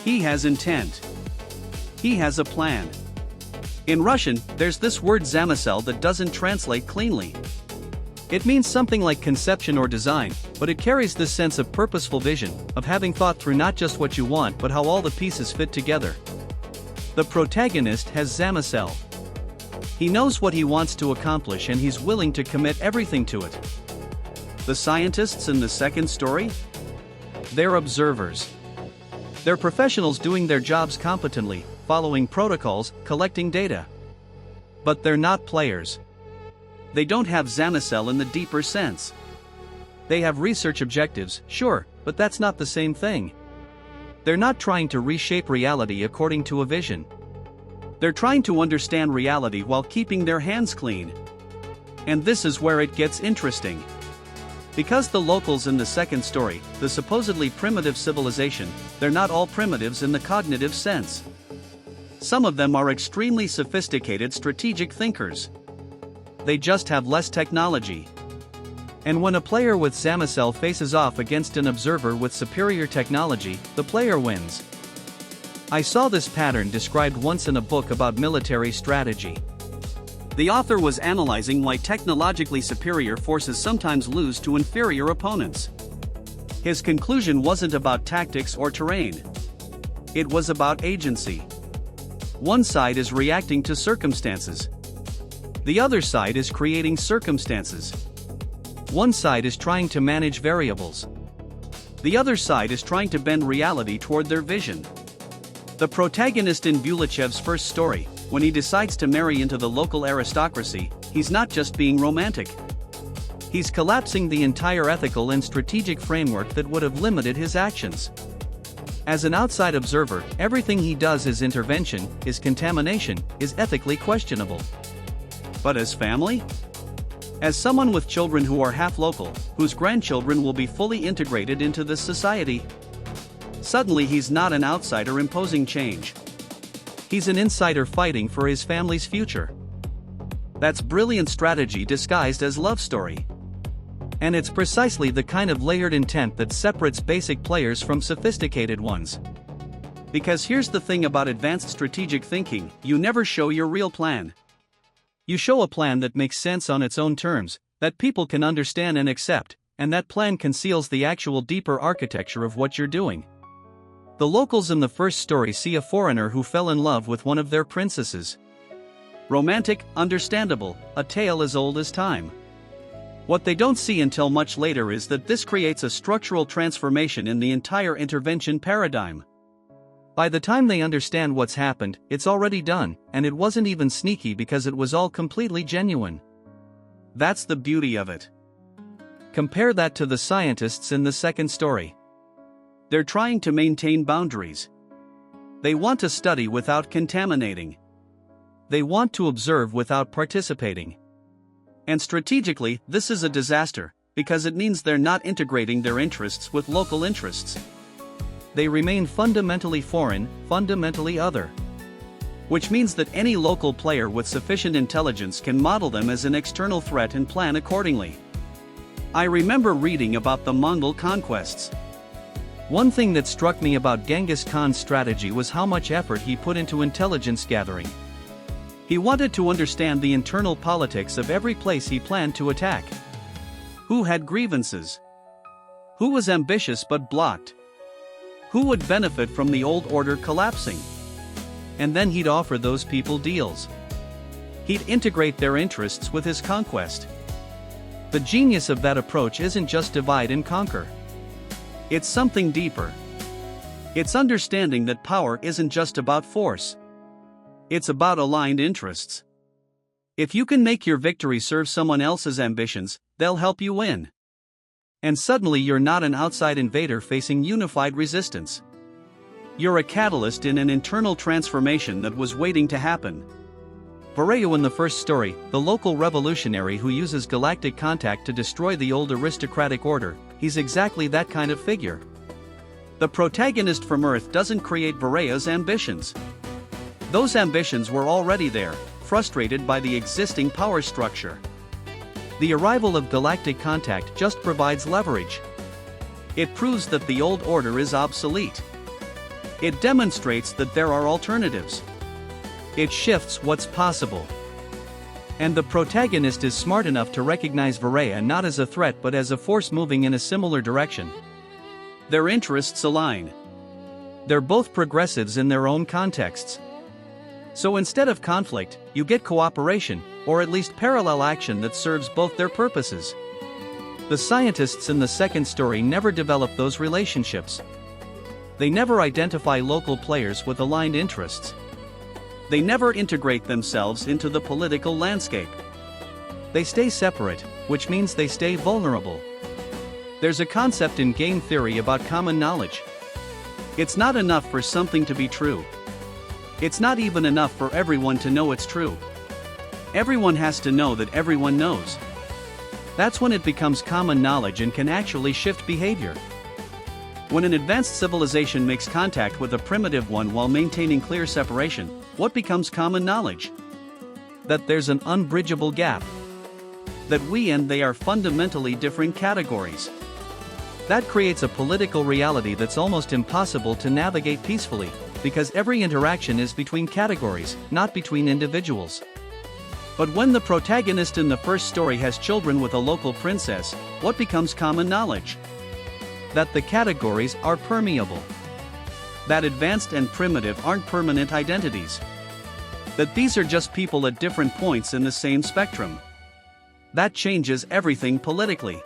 He has intent. He has a plan. In Russian, there's this word zamysel that doesn't translate cleanly. It means something like conception or design, but it carries this sense of purposeful vision, of having thought through not just what you want but how all the pieces fit together. The protagonist has zamysel. He knows what he wants to accomplish and he's willing to commit everything to it. The scientists in the second story? They're observers. They're professionals doing their jobs competently, following protocols, collecting data. But they're not players. They don't have zamysel in the deeper sense. They have research objectives, sure, but that's not the same thing. They're not trying to reshape reality according to a vision. They're trying to understand reality while keeping their hands clean. And this is where it gets interesting. Because the locals in the second story, the supposedly primitive civilization, they're not all primitives in the cognitive sense. Some of them are extremely sophisticated strategic thinkers. They just have less technology. And when a player with Zamicel faces off against an observer with superior technology, the player wins. I saw this pattern described once in a book about military strategy. The author was analyzing why technologically superior forces sometimes lose to inferior opponents. His conclusion wasn't about tactics or terrain. It was about agency. One side is reacting to circumstances. The other side is creating circumstances. One side is trying to manage variables. The other side is trying to bend reality toward their vision. The protagonist in Bulychev's first story, when he decides to marry into the local aristocracy, he's not just being romantic. He's collapsing the entire ethical and strategic framework that would have limited his actions. As an outside observer, everything he does is intervention, is contamination, is ethically questionable. But as family? As someone with children who are half local, whose grandchildren will be fully integrated into this society, suddenly he's not an outsider imposing change. He's an insider fighting for his family's future. That's brilliant strategy disguised as love story. And it's precisely the kind of layered intent that separates basic players from sophisticated ones. Because here's the thing about advanced strategic thinking, you never show your real plan. You show a plan that makes sense on its own terms, that people can understand and accept, and that plan conceals the actual deeper architecture of what you're doing. The locals in the first story see a foreigner who fell in love with one of their princesses. Romantic, understandable, a tale as old as time. What they don't see until much later is that this creates a structural transformation in the entire intervention paradigm. By the time they understand what's happened, it's already done, and it wasn't even sneaky because it was all completely genuine. That's the beauty of it. Compare that to the scientists in the second story. They're trying to maintain boundaries. They want to study without contaminating. They want to observe without participating. And strategically, this is a disaster, because it means they're not integrating their interests with local interests. They remain fundamentally foreign, fundamentally other. Which means that any local player with sufficient intelligence can model them as an external threat and plan accordingly. I remember reading about the Mongol conquests. One thing that struck me about Genghis Khan's strategy was how much effort he put into intelligence gathering. He wanted to understand the internal politics of every place he planned to attack. Who had grievances? Who was ambitious but blocked? Who would benefit from the old order collapsing? And then he'd offer those people deals. He'd integrate their interests with his conquest. The genius of that approach isn't just divide and conquer. It's something deeper. It's understanding that power isn't just about force. It's about aligned interests. If you can make your victory serve someone else's ambitions, they'll help you win. And suddenly you're not an outside invader facing unified resistance. You're a catalyst in an internal transformation that was waiting to happen. Vareo in the first story, the local revolutionary who uses galactic contact to destroy the old aristocratic order, he's exactly that kind of figure. The protagonist from Earth doesn't create Vareo's ambitions. Those ambitions were already there, frustrated by the existing power structure. The arrival of galactic contact just provides leverage. It proves that the old order is obsolete. It demonstrates that there are alternatives. It shifts what's possible. And the protagonist is smart enough to recognize Vareo not as a threat but as a force moving in a similar direction. Their interests align. They're both progressives in their own contexts. So instead of conflict, you get cooperation, or at least parallel action that serves both their purposes. The scientists in the second story never develop those relationships. They never identify local players with aligned interests. They never integrate themselves into the political landscape. They stay separate, which means they stay vulnerable. There's a concept in game theory about common knowledge. It's not enough for something to be true. It's not even enough for everyone to know it's true. Everyone has to know that everyone knows. That's when it becomes common knowledge and can actually shift behavior. When an advanced civilization makes contact with a primitive one while maintaining clear separation, what becomes common knowledge? That there's an unbridgeable gap. That we and they are fundamentally different categories. That creates a political reality that's almost impossible to navigate peacefully, because every interaction is between categories, not between individuals. But when the protagonist in the first story has children with a local princess, what becomes common knowledge? That the categories are permeable. That advanced and primitive aren't permanent identities. That these are just people at different points in the same spectrum. That changes everything politically.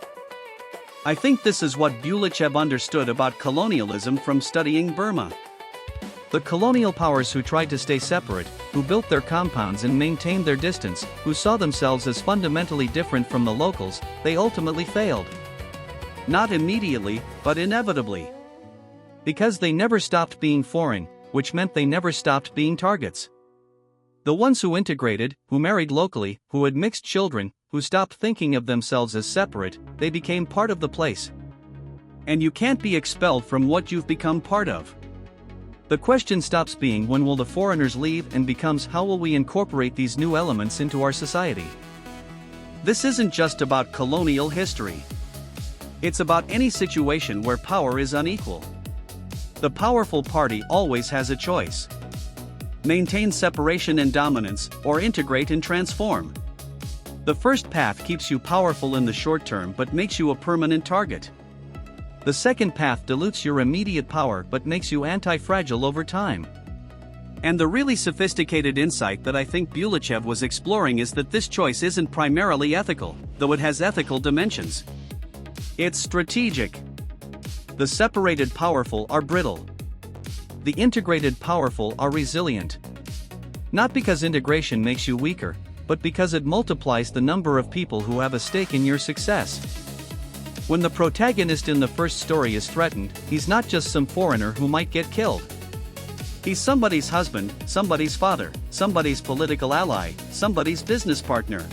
I think this is what Bulychev understood about colonialism from studying Burma. The colonial powers who tried to stay separate, who built their compounds and maintained their distance, who saw themselves as fundamentally different from the locals, they ultimately failed. Not immediately, but inevitably. Because they never stopped being foreign, which meant they never stopped being targets. The ones who integrated, who married locally, who had mixed children, who stopped thinking of themselves as separate, they became part of the place. And you can't be expelled from what you've become part of. The question stops being when will the foreigners leave and becomes how will we incorporate these new elements into our society. This isn't just about colonial history. It's about any situation where power is unequal. The powerful party always has a choice. Maintain separation and dominance, or integrate and transform. The first path keeps you powerful in the short term but makes you a permanent target. The second path dilutes your immediate power but makes you anti-fragile over time. And the really sophisticated insight that I think Bulychev was exploring is that this choice isn't primarily ethical, though it has ethical dimensions. It's strategic. The separated powerful are brittle. The integrated powerful are resilient. Not because integration makes you weaker, but because it multiplies the number of people who have a stake in your success. When the protagonist in the first story is threatened, he's not just some foreigner who might get killed. He's somebody's husband, somebody's father, somebody's political ally, somebody's business partner.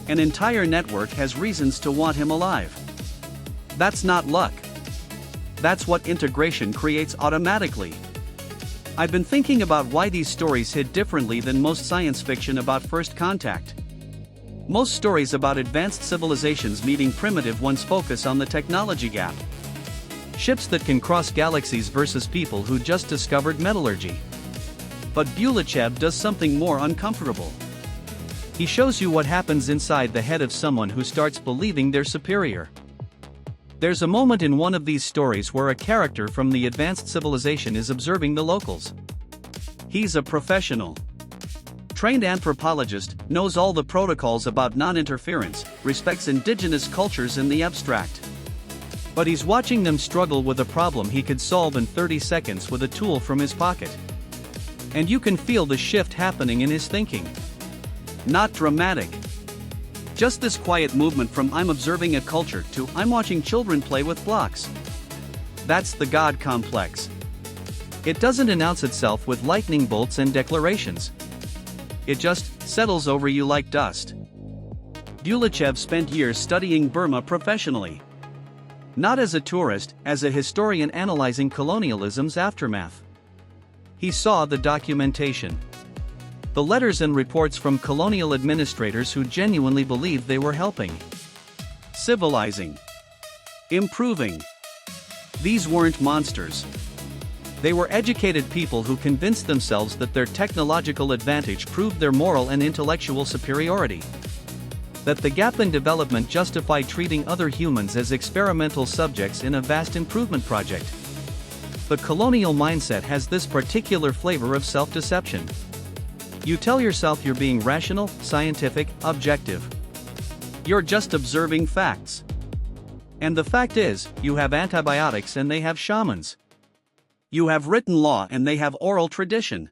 An entire network has reasons to want him alive. That's not luck. That's what integration creates automatically. I've been thinking about why these stories hit differently than most science fiction about first contact. Most stories about advanced civilizations meeting primitive ones focus on the technology gap. Ships that can cross galaxies versus people who just discovered metallurgy. But Bulychev does something more uncomfortable. He shows you what happens inside the head of someone who starts believing they're superior. There's a moment in one of these stories where a character from the advanced civilization is observing the locals. He's a professional. Trained anthropologist, knows all the protocols about non-interference, respects indigenous cultures in the abstract. But he's watching them struggle with a problem he could solve in 30 seconds with a tool from his pocket. And you can feel the shift happening in his thinking. Not dramatic. Just this quiet movement from I'm observing a culture to I'm watching children play with blocks. That's the God complex. It doesn't announce itself with lightning bolts and declarations. It just settles over you like dust. Bulychev spent years studying Burma professionally. Not as a tourist, as a historian analyzing colonialism's aftermath. He saw the documentation. The letters and reports from colonial administrators who genuinely believed they were helping. Civilizing. Improving. These weren't monsters. They were educated people who convinced themselves that their technological advantage proved their moral and intellectual superiority. That the gap in development justified treating other humans as experimental subjects in a vast improvement project. The colonial mindset has this particular flavor of self-deception. You tell yourself you're being rational, scientific, objective. You're just observing facts. And the fact is, you have antibiotics and they have shamans. You have written law and they have oral tradition.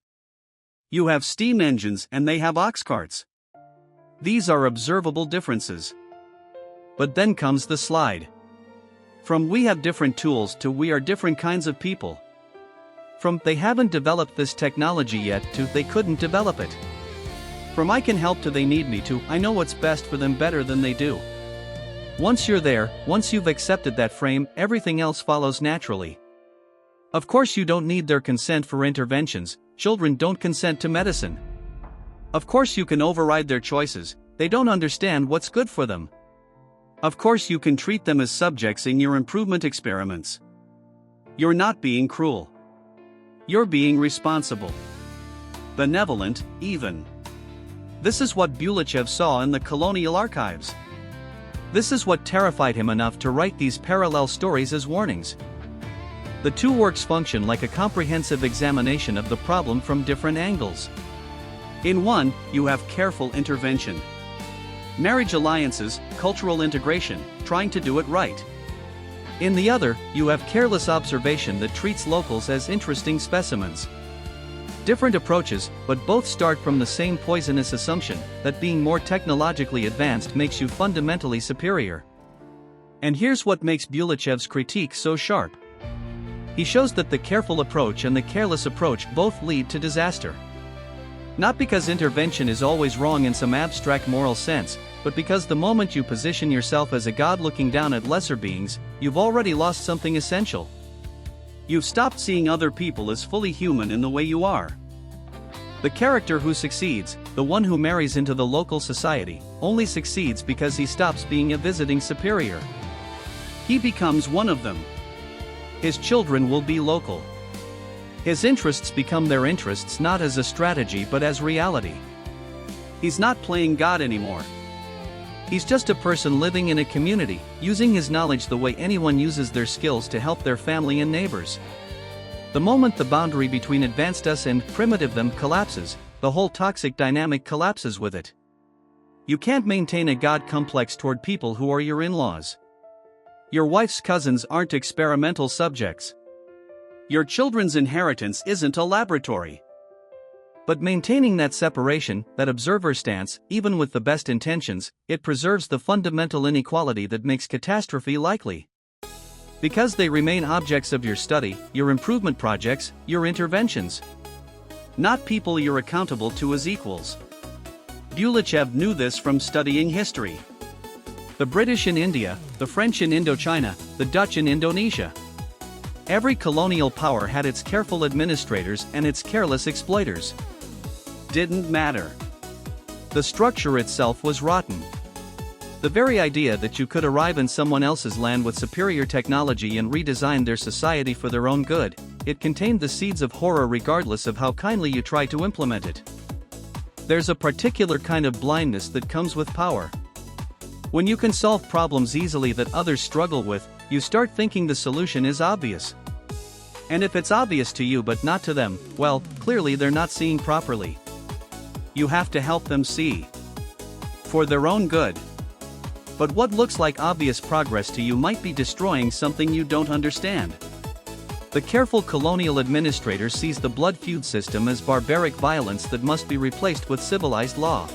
You have steam engines and they have ox carts. These are observable differences. But then comes the slide. From we have different tools to we are different kinds of people. From they haven't developed this technology yet to they couldn't develop it. From I can help to they need me to I know what's best for them better than they do. Once you're there, once you've accepted that frame, everything else follows naturally. Of course you don't need their consent for interventions. Children don't consent to medicine. Of course you can override their choices, they don't understand what's good for them. Of course you can treat them as subjects in your improvement experiments. You're not being cruel. You're being responsible. Benevolent, even. This is what Bulychev saw in the colonial archives. This is what terrified him enough to write these parallel stories as warnings. The two works function like a comprehensive examination of the problem from different angles. In one, you have careful intervention. Marriage alliances, cultural integration, trying to do it right. In the other, you have careless observation that treats locals as interesting specimens. Different approaches, but both start from the same poisonous assumption, that being more technologically advanced makes you fundamentally superior. And here's what makes Bulychev's critique so sharp. He shows that the careful approach and the careless approach both lead to disaster. Not because intervention is always wrong in some abstract moral sense, but because the moment you position yourself as a god looking down at lesser beings, you've already lost something essential. You've stopped seeing other people as fully human in the way you are. The character who succeeds, the one who marries into the local society, only succeeds because he stops being a visiting superior. He becomes one of them. His children will be local. His interests become their interests not as a strategy but as reality. He's not playing God anymore. He's just a person living in a community, using his knowledge the way anyone uses their skills to help their family and neighbors. The moment the boundary between advanced us and primitive them collapses, the whole toxic dynamic collapses with it. You can't maintain a God complex toward people who are your in-laws. Your wife's cousins aren't experimental subjects. Your children's inheritance isn't a laboratory. But maintaining that separation, that observer stance, even with the best intentions, it preserves the fundamental inequality that makes catastrophe likely. Because they remain objects of your study, your improvement projects, your interventions. Not people you're accountable to as equals. Bulychev knew this from studying history. The British in India, the French in Indochina, the Dutch in Indonesia. Every colonial power had its careful administrators and its careless exploiters. Didn't matter. The structure itself was rotten. The very idea that you could arrive in someone else's land with superior technology and redesign their society for their own good, it contained the seeds of horror regardless of how kindly you try to implement it. There's a particular kind of blindness that comes with power. When you can solve problems easily that others struggle with, you start thinking the solution is obvious. And if it's obvious to you but not to them, well, clearly they're not seeing properly. You have to help them see. For their own good. But what looks like obvious progress to you might be destroying something you don't understand. The careful colonial administrator sees the blood feud system as barbaric violence that must be replaced with civilized law.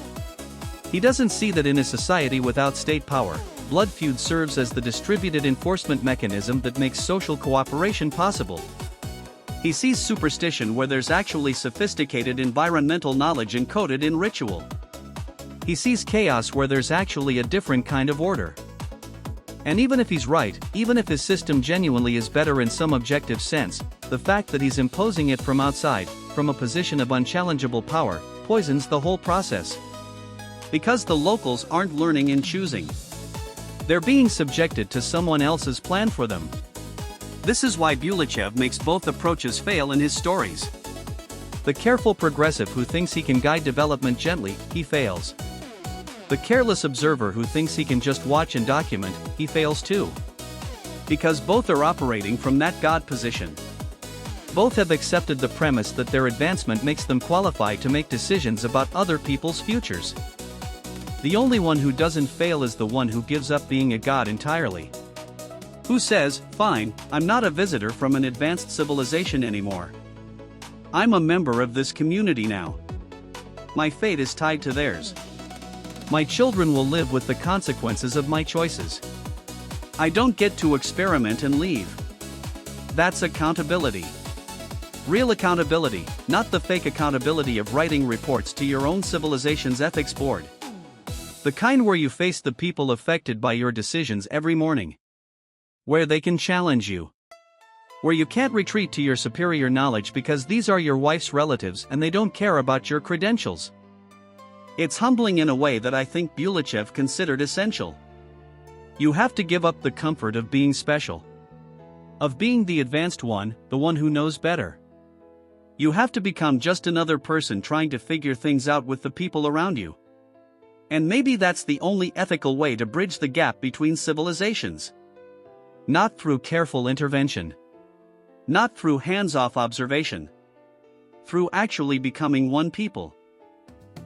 He doesn't see that in a society without state power, blood feud serves as the distributed enforcement mechanism that makes social cooperation possible. He sees superstition where there's actually sophisticated environmental knowledge encoded in ritual. He sees chaos where there's actually a different kind of order. And even if he's right, even if his system genuinely is better in some objective sense, the fact that he's imposing it from outside, from a position of unchallengeable power, poisons the whole process. Because the locals aren't learning and choosing. They're being subjected to someone else's plan for them. This is why Bulychev makes both approaches fail in his stories. The careful progressive who thinks he can guide development gently, he fails. The careless observer who thinks he can just watch and document, he fails too. Because both are operating from that God position. Both have accepted the premise that their advancement makes them qualified to make decisions about other people's futures. The only one who doesn't fail is the one who gives up being a god entirely. Who says, fine, I'm not a visitor from an advanced civilization anymore. I'm a member of this community now. My fate is tied to theirs. My children will live with the consequences of my choices. I don't get to experiment and leave. That's accountability. Real accountability, not the fake accountability of writing reports to your own civilization's ethics board. The kind where you face the people affected by your decisions every morning. Where they can challenge you. Where you can't retreat to your superior knowledge because these are your wife's relatives and they don't care about your credentials. It's humbling in a way that I think Bulychev considered essential. You have to give up the comfort of being special. Of being the advanced one, the one who knows better. You have to become just another person trying to figure things out with the people around you. And maybe that's the only ethical way to bridge the gap between civilizations. Not through careful intervention. Not through hands-off observation. Through actually becoming one people.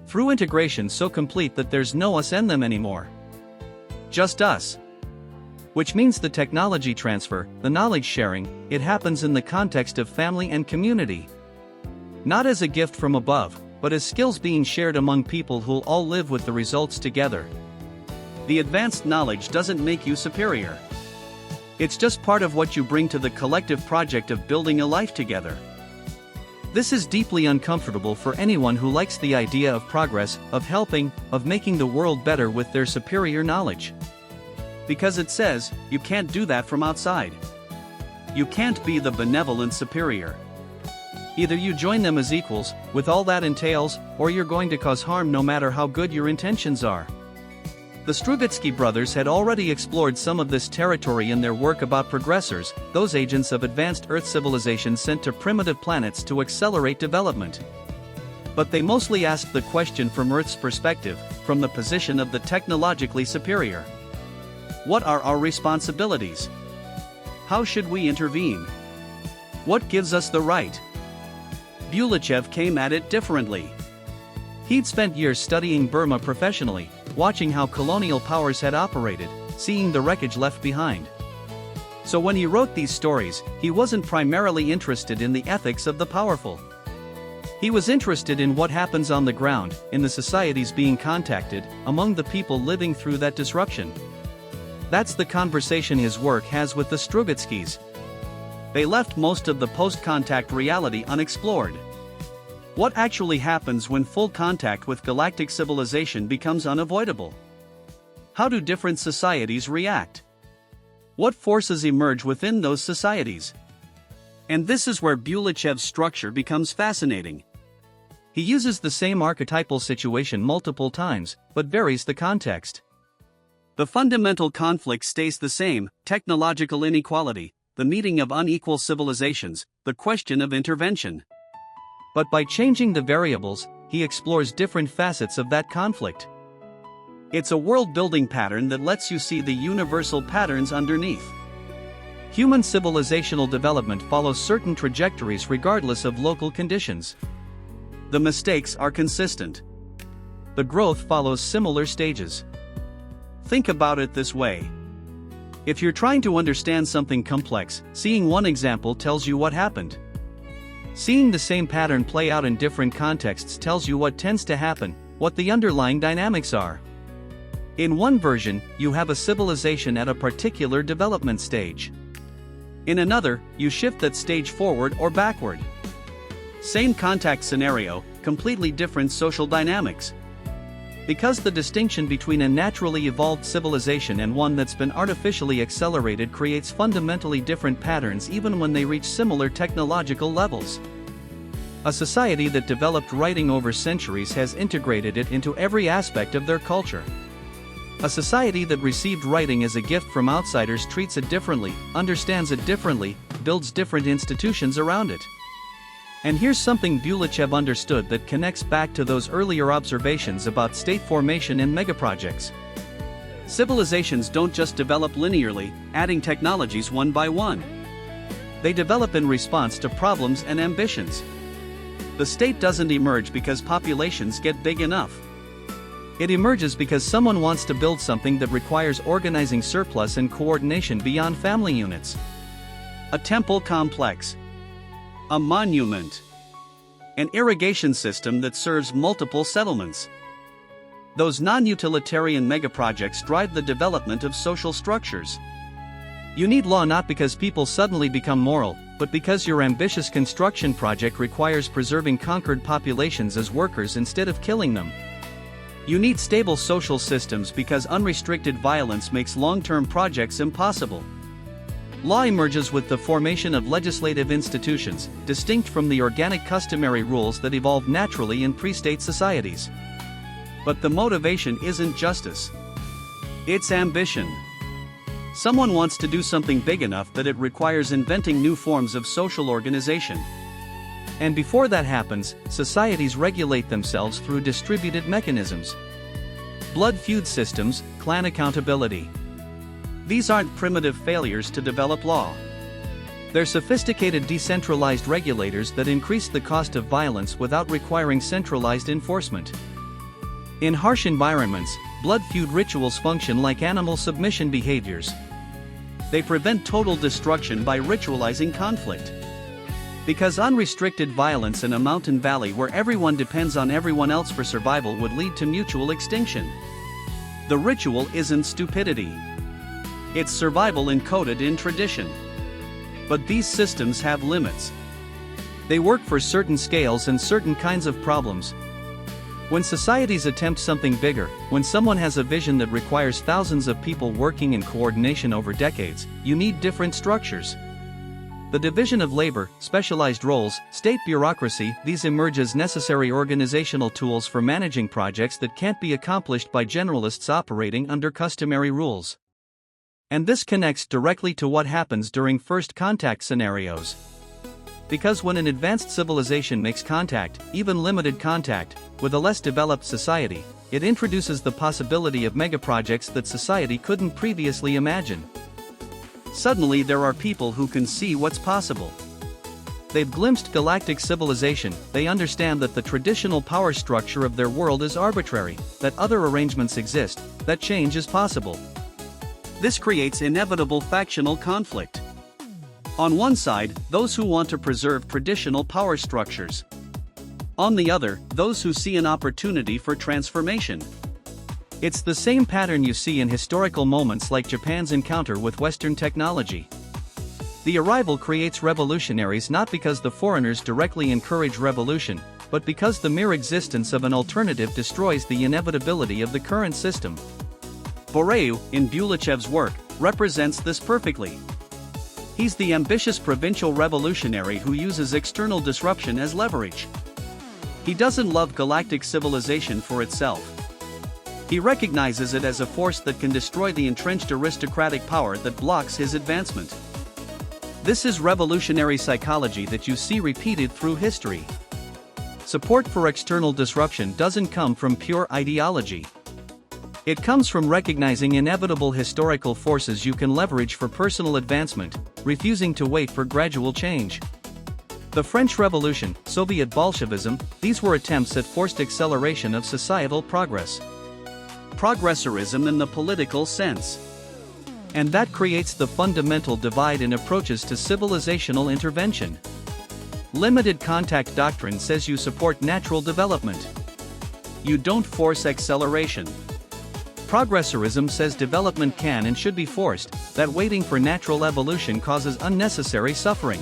Through integration so complete that there's no us and them anymore. Just us. Which means the technology transfer, the knowledge sharing, it happens in the context of family and community. Not as a gift from above, but as skills being shared among people who'll all live with the results together. The advanced knowledge doesn't make you superior. It's just part of what you bring to the collective project of building a life together. This is deeply uncomfortable for anyone who likes the idea of progress, of helping, of making the world better with their superior knowledge. Because it says, you can't do that from outside. You can't be the benevolent superior. Either you join them as equals, with all that entails, or you're going to cause harm no matter how good your intentions are. The Strugatsky brothers had already explored some of this territory in their work about progressors, those agents of advanced Earth civilization sent to primitive planets to accelerate development. But they mostly asked the question from Earth's perspective, from the position of the technologically superior. What are our responsibilities? How should we intervene? What gives us the right? Bulychev came at it differently. He'd spent years studying Burma professionally, watching how colonial powers had operated, seeing the wreckage left behind. So when he wrote these stories, he wasn't primarily interested in the ethics of the powerful. He was interested in what happens on the ground, in the societies being contacted, among the people living through that disruption. That's the conversation his work has with the Strugatskys. They left most of the post-contact reality unexplored. What actually happens when full contact with galactic civilization becomes unavoidable? How do different societies react? What forces emerge within those societies? And this is where Bulychev's structure becomes fascinating. He uses the same archetypal situation multiple times, but varies the context. The fundamental conflict stays the same: technological inequality, the meeting of unequal civilizations, the question of intervention. But by changing the variables, he explores different facets of that conflict. It's a world-building pattern that lets you see the universal patterns underneath. Human civilizational development follows certain trajectories regardless of local conditions. The mistakes are consistent. The growth follows similar stages. Think about it this way. If you're trying to understand something complex, seeing one example tells you what happened. Seeing the same pattern play out in different contexts tells you what tends to happen, what the underlying dynamics are. In one version, you have a civilization at a particular development stage. In another, you shift that stage forward or backward. Same contact scenario, completely different social dynamics. Because the distinction between a naturally evolved civilization and one that's been artificially accelerated creates fundamentally different patterns even when they reach similar technological levels. A society that developed writing over centuries has integrated it into every aspect of their culture. A society that received writing as a gift from outsiders treats it differently, understands it differently, builds different institutions around it. And here's something Bulychev understood that connects back to those earlier observations about state formation and megaprojects. Civilizations don't just develop linearly, adding technologies one by one. They develop in response to problems and ambitions. The state doesn't emerge because populations get big enough. It emerges because someone wants to build something that requires organizing surplus and coordination beyond family units. A temple complex. A monument. An irrigation system that serves multiple settlements. Those non-utilitarian megaprojects drive the development of social structures. You need law not because people suddenly become moral, but because your ambitious construction project requires preserving conquered populations as workers instead of killing them. You need stable social systems because unrestricted violence makes long-term projects impossible. Law emerges with the formation of legislative institutions, distinct from the organic customary rules that evolve naturally in pre-state societies. But the motivation isn't justice. It's ambition. Someone wants to do something big enough that it requires inventing new forms of social organization. And before that happens, societies regulate themselves through distributed mechanisms. Blood feud systems, clan accountability. These aren't primitive failures to develop law. They're sophisticated decentralized regulators that increase the cost of violence without requiring centralized enforcement. In harsh environments, blood feud rituals function like animal submission behaviors. They prevent total destruction by ritualizing conflict. Because unrestricted violence in a mountain valley where everyone depends on everyone else for survival would lead to mutual extinction. The ritual isn't stupidity. It's survival encoded in tradition. But these systems have limits. They work for certain scales and certain kinds of problems. When societies attempt something bigger, when someone has a vision that requires thousands of people working in coordination over decades, you need different structures. The division of labor, specialized roles, state bureaucracy, these emerge as necessary organizational tools for managing projects that can't be accomplished by generalists operating under customary rules. And this connects directly to what happens during first contact scenarios. Because when an advanced civilization makes contact, even limited contact, with a less developed society, it introduces the possibility of megaprojects that society couldn't previously imagine. Suddenly there are people who can see what's possible. They've glimpsed galactic civilization, they understand that the traditional power structure of their world is arbitrary, that other arrangements exist, that change is possible. This creates inevitable factional conflict. On one side, those who want to preserve traditional power structures. On the other, those who see an opportunity for transformation. It's the same pattern you see in historical moments like Japan's encounter with Western technology. The arrival creates revolutionaries not because the foreigners directly encourage revolution, but because the mere existence of an alternative destroys the inevitability of the current system. Boreu, in Bulychev's work, represents this perfectly. He's the ambitious provincial revolutionary who uses external disruption as leverage. He doesn't love galactic civilization for itself. He recognizes it as a force that can destroy the entrenched aristocratic power that blocks his advancement. This is revolutionary psychology that you see repeated through history. Support for external disruption doesn't come from pure ideology. It comes from recognizing inevitable historical forces you can leverage for personal advancement, refusing to wait for gradual change. The French Revolution, Soviet Bolshevism, these were attempts at forced acceleration of societal progress. Progressorism in the political sense. And that creates the fundamental divide in approaches to civilizational intervention. Limited contact doctrine says you support natural development. You don't force acceleration. Progressorism says development can and should be forced, that waiting for natural evolution causes unnecessary suffering.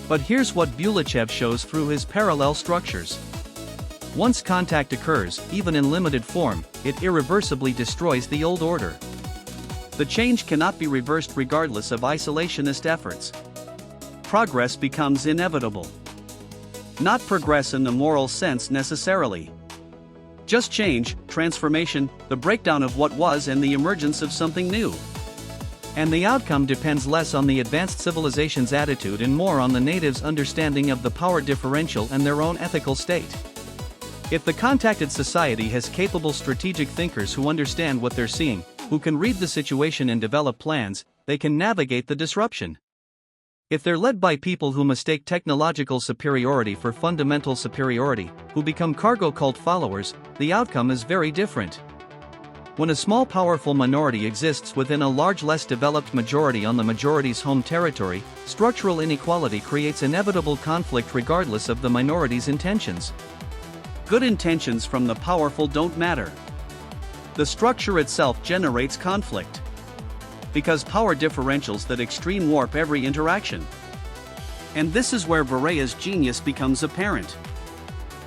But here's what Bulychev shows through his parallel structures. Once contact occurs, even in limited form, it irreversibly destroys the old order. The change cannot be reversed regardless of isolationist efforts. Progress becomes inevitable. Not progress in the moral sense necessarily. Just change, transformation, the breakdown of what was and the emergence of something new. And the outcome depends less on the advanced civilization's attitude and more on the natives' understanding of the power differential and their own ethical state. If the contacted society has capable strategic thinkers who understand what they're seeing, who can read the situation and develop plans, they can navigate the disruption. If they're led by people who mistake technological superiority for fundamental superiority, who become cargo cult followers, the outcome is very different. When a small powerful minority exists within a large less developed majority on the majority's home territory, structural inequality creates inevitable conflict regardless of the minority's intentions. Good intentions from the powerful don't matter. The structure itself generates conflict. because power differentials that extreme warp every interaction. And this is where Berea's genius becomes apparent.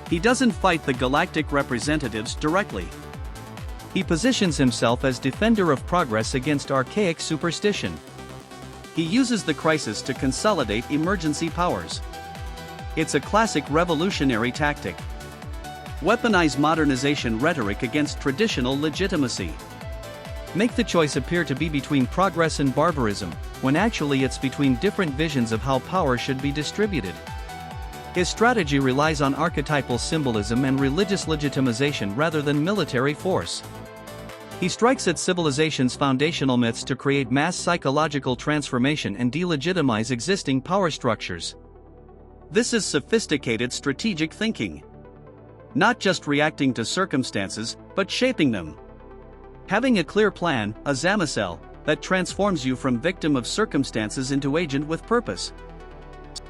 He doesn't fight the galactic representatives directly. He positions himself as defender of progress against archaic superstition. He uses the crisis to consolidate emergency powers. It's a classic revolutionary tactic. Weaponize modernization rhetoric against traditional legitimacy. Make the choice appear to be between progress and barbarism, when actually it's between different visions of how power should be distributed. His strategy relies on archetypal symbolism and religious legitimization rather than military force. He strikes at civilization's foundational myths to create mass psychological transformation and delegitimize existing power structures. This is sophisticated strategic thinking. Not just reacting to circumstances, but shaping them. Having a clear plan, a zamicel, that transforms you from victim of circumstances into agent with purpose.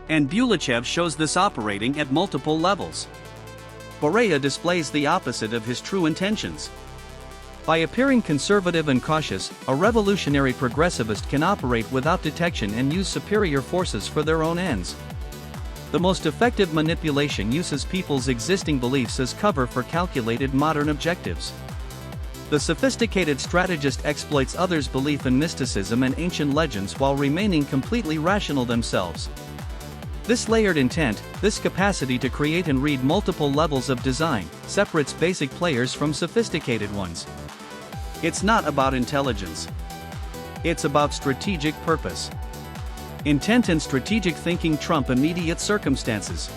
And Bulychev shows this operating at multiple levels. Berea displays the opposite of his true intentions. By appearing conservative and cautious, a revolutionary progressivist can operate without detection and use superior forces for their own ends. The most effective manipulation uses people's existing beliefs as cover for calculated modern objectives. The sophisticated strategist exploits others' belief in mysticism and ancient legends while remaining completely rational themselves. This layered intent, this capacity to create and read multiple levels of design, separates basic players from sophisticated ones. It's not about intelligence. It's about strategic purpose. Intent and strategic thinking trump immediate circumstances.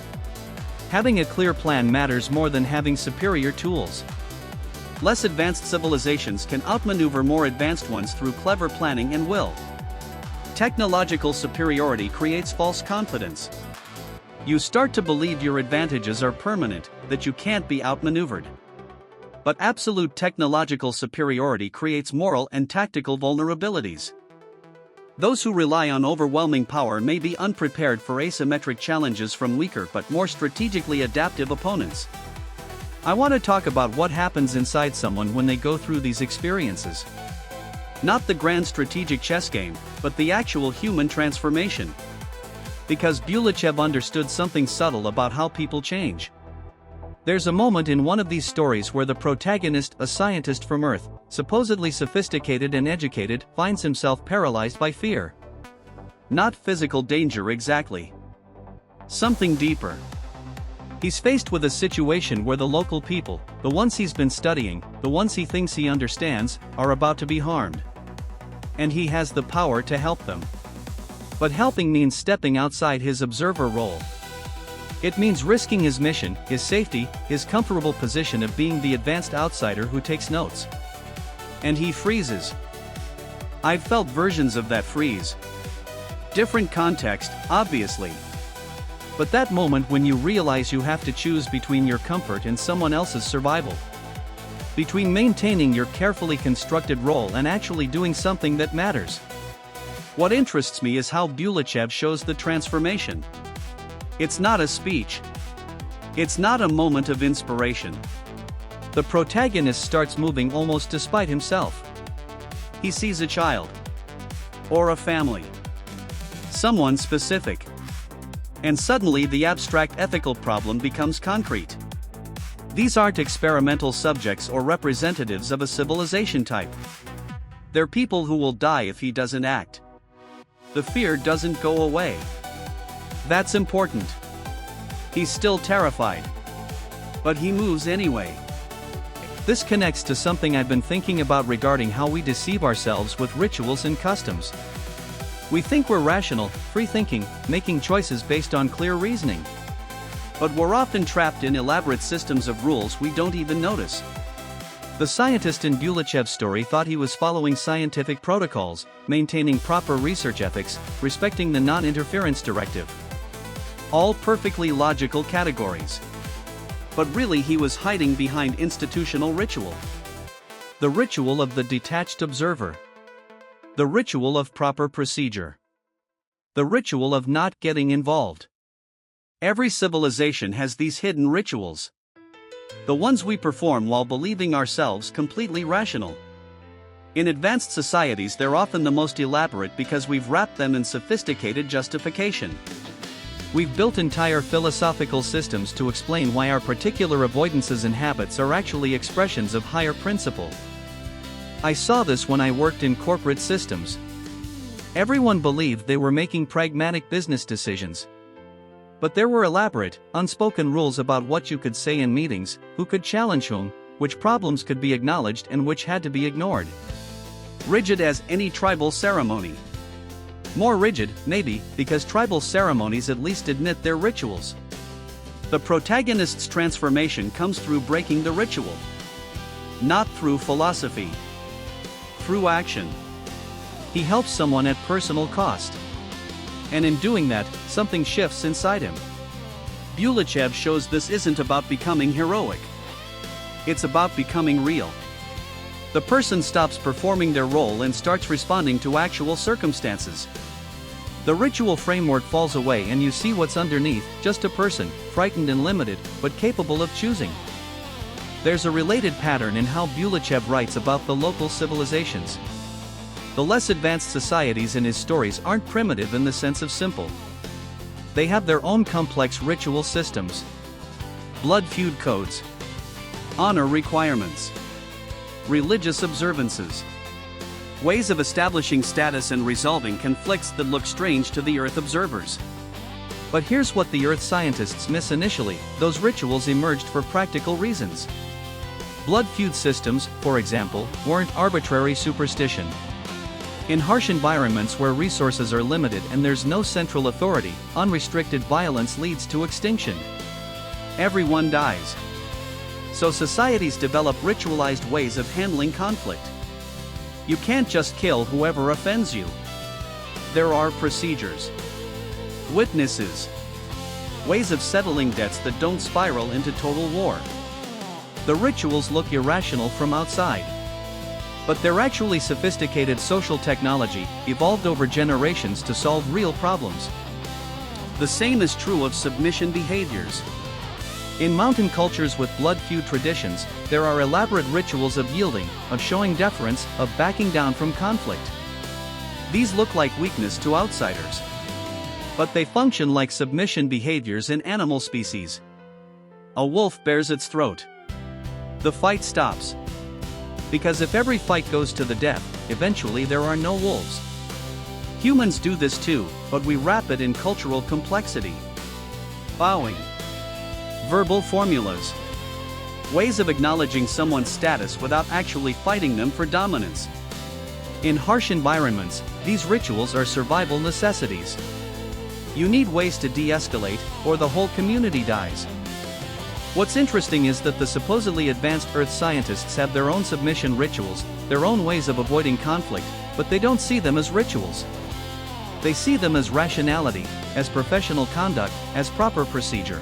Having a clear plan matters more than having superior tools. Less advanced civilizations can outmaneuver more advanced ones through clever planning and will. Technological superiority creates false confidence. You start to believe your advantages are permanent, that you can't be outmaneuvered. But absolute technological superiority creates moral and tactical vulnerabilities. Those who rely on overwhelming power may be unprepared for asymmetric challenges from weaker but more strategically adaptive opponents. I want to talk about what happens inside someone when they go through these experiences. Not the grand strategic chess game, but the actual human transformation. Because Bulychev understood something subtle about how people change. There's a moment in one of these stories where the protagonist, a scientist from Earth, supposedly sophisticated and educated, finds himself paralyzed by fear. Not physical danger exactly. Something deeper. He's faced with a situation where the local people, the ones he's been studying, the ones he thinks he understands, are about to be harmed. And he has the power to help them. But helping means stepping outside his observer role. It means risking his mission, his safety, his comfortable position of being the advanced outsider who takes notes. And he freezes. I've felt versions of that freeze. Different context, obviously. But that moment when you realize you have to choose between your comfort and someone else's survival. Between maintaining your carefully constructed role and actually doing something that matters. What interests me is how Bulychev shows the transformation. It's not a speech. It's not a moment of inspiration. The protagonist starts moving almost despite himself. He sees a child. Or a family. Someone specific. And suddenly the abstract ethical problem becomes concrete. These aren't experimental subjects or representatives of a civilization type. They're people who will die if he doesn't act. The fear doesn't go away. That's important. He's still terrified. But he moves anyway. This connects to something I've been thinking about regarding how we deceive ourselves with rituals and customs. We think we're rational, free-thinking, making choices based on clear reasoning. But we're often trapped in elaborate systems of rules we don't even notice. The scientist in Bulychev's story thought he was following scientific protocols, maintaining proper research ethics, respecting the non-interference directive. All perfectly logical categories. But really he was hiding behind institutional ritual. The ritual of the detached observer. The ritual of proper procedure. The ritual of not getting involved. Every civilization has these hidden rituals. The ones we perform while believing ourselves completely rational. In advanced societies, they're often the most elaborate because we've wrapped them in sophisticated justification. We've built entire philosophical systems to explain why our particular avoidances and habits are actually expressions of higher principle. I saw this when I worked in corporate systems. Everyone believed they were making pragmatic business decisions. But there were elaborate, unspoken rules about what you could say in meetings, who could challenge whom, which problems could be acknowledged and which had to be ignored. Rigid as any tribal ceremony. More rigid, maybe, because tribal ceremonies at least admit their rituals. The protagonist's transformation comes through breaking the ritual. Not through philosophy. Through action. He helps someone at personal cost. And in doing that, something shifts inside him. Bulychev shows this isn't about becoming heroic. It's about becoming real. The person stops performing their role and starts responding to actual circumstances. The ritual framework falls away and you see what's underneath, just a person, frightened and limited, but capable of choosing. There's a related pattern in how Bulychev writes about the local civilizations. The less advanced societies in his stories aren't primitive in the sense of simple. They have their own complex ritual systems. Blood feud codes. Honor requirements. Religious observances. Ways of establishing status and resolving conflicts that look strange to the Earth observers. But here's what the Earth scientists miss initially: those rituals emerged for practical reasons. Blood feud systems, for example, weren't arbitrary superstition. In harsh environments where resources are limited and there's no central authority, unrestricted violence leads to extinction. Everyone dies. So societies develop ritualized ways of handling conflict. You can't just kill whoever offends you. There are procedures. Witnesses. Ways of settling debts that don't spiral into total war. The rituals look irrational from outside. But they're actually sophisticated social technology, evolved over generations to solve real problems. The same is true of submission behaviors. In mountain cultures with blood feud traditions, there are elaborate rituals of yielding, of showing deference, of backing down from conflict. These look like weakness to outsiders. But they function like submission behaviors in animal species. A wolf bares its throat. The fight stops. Because if every fight goes to the death, eventually there are no wolves. Humans do this too, but we wrap it in cultural complexity. Bowing. Verbal formulas. Ways of acknowledging someone's status without actually fighting them for dominance. In harsh environments, these rituals are survival necessities. You need ways to de-escalate, or the whole community dies. What's interesting is that the supposedly advanced Earth scientists have their own submission rituals, their own ways of avoiding conflict, but they don't see them as rituals. They see them as rationality, as professional conduct, as proper procedure.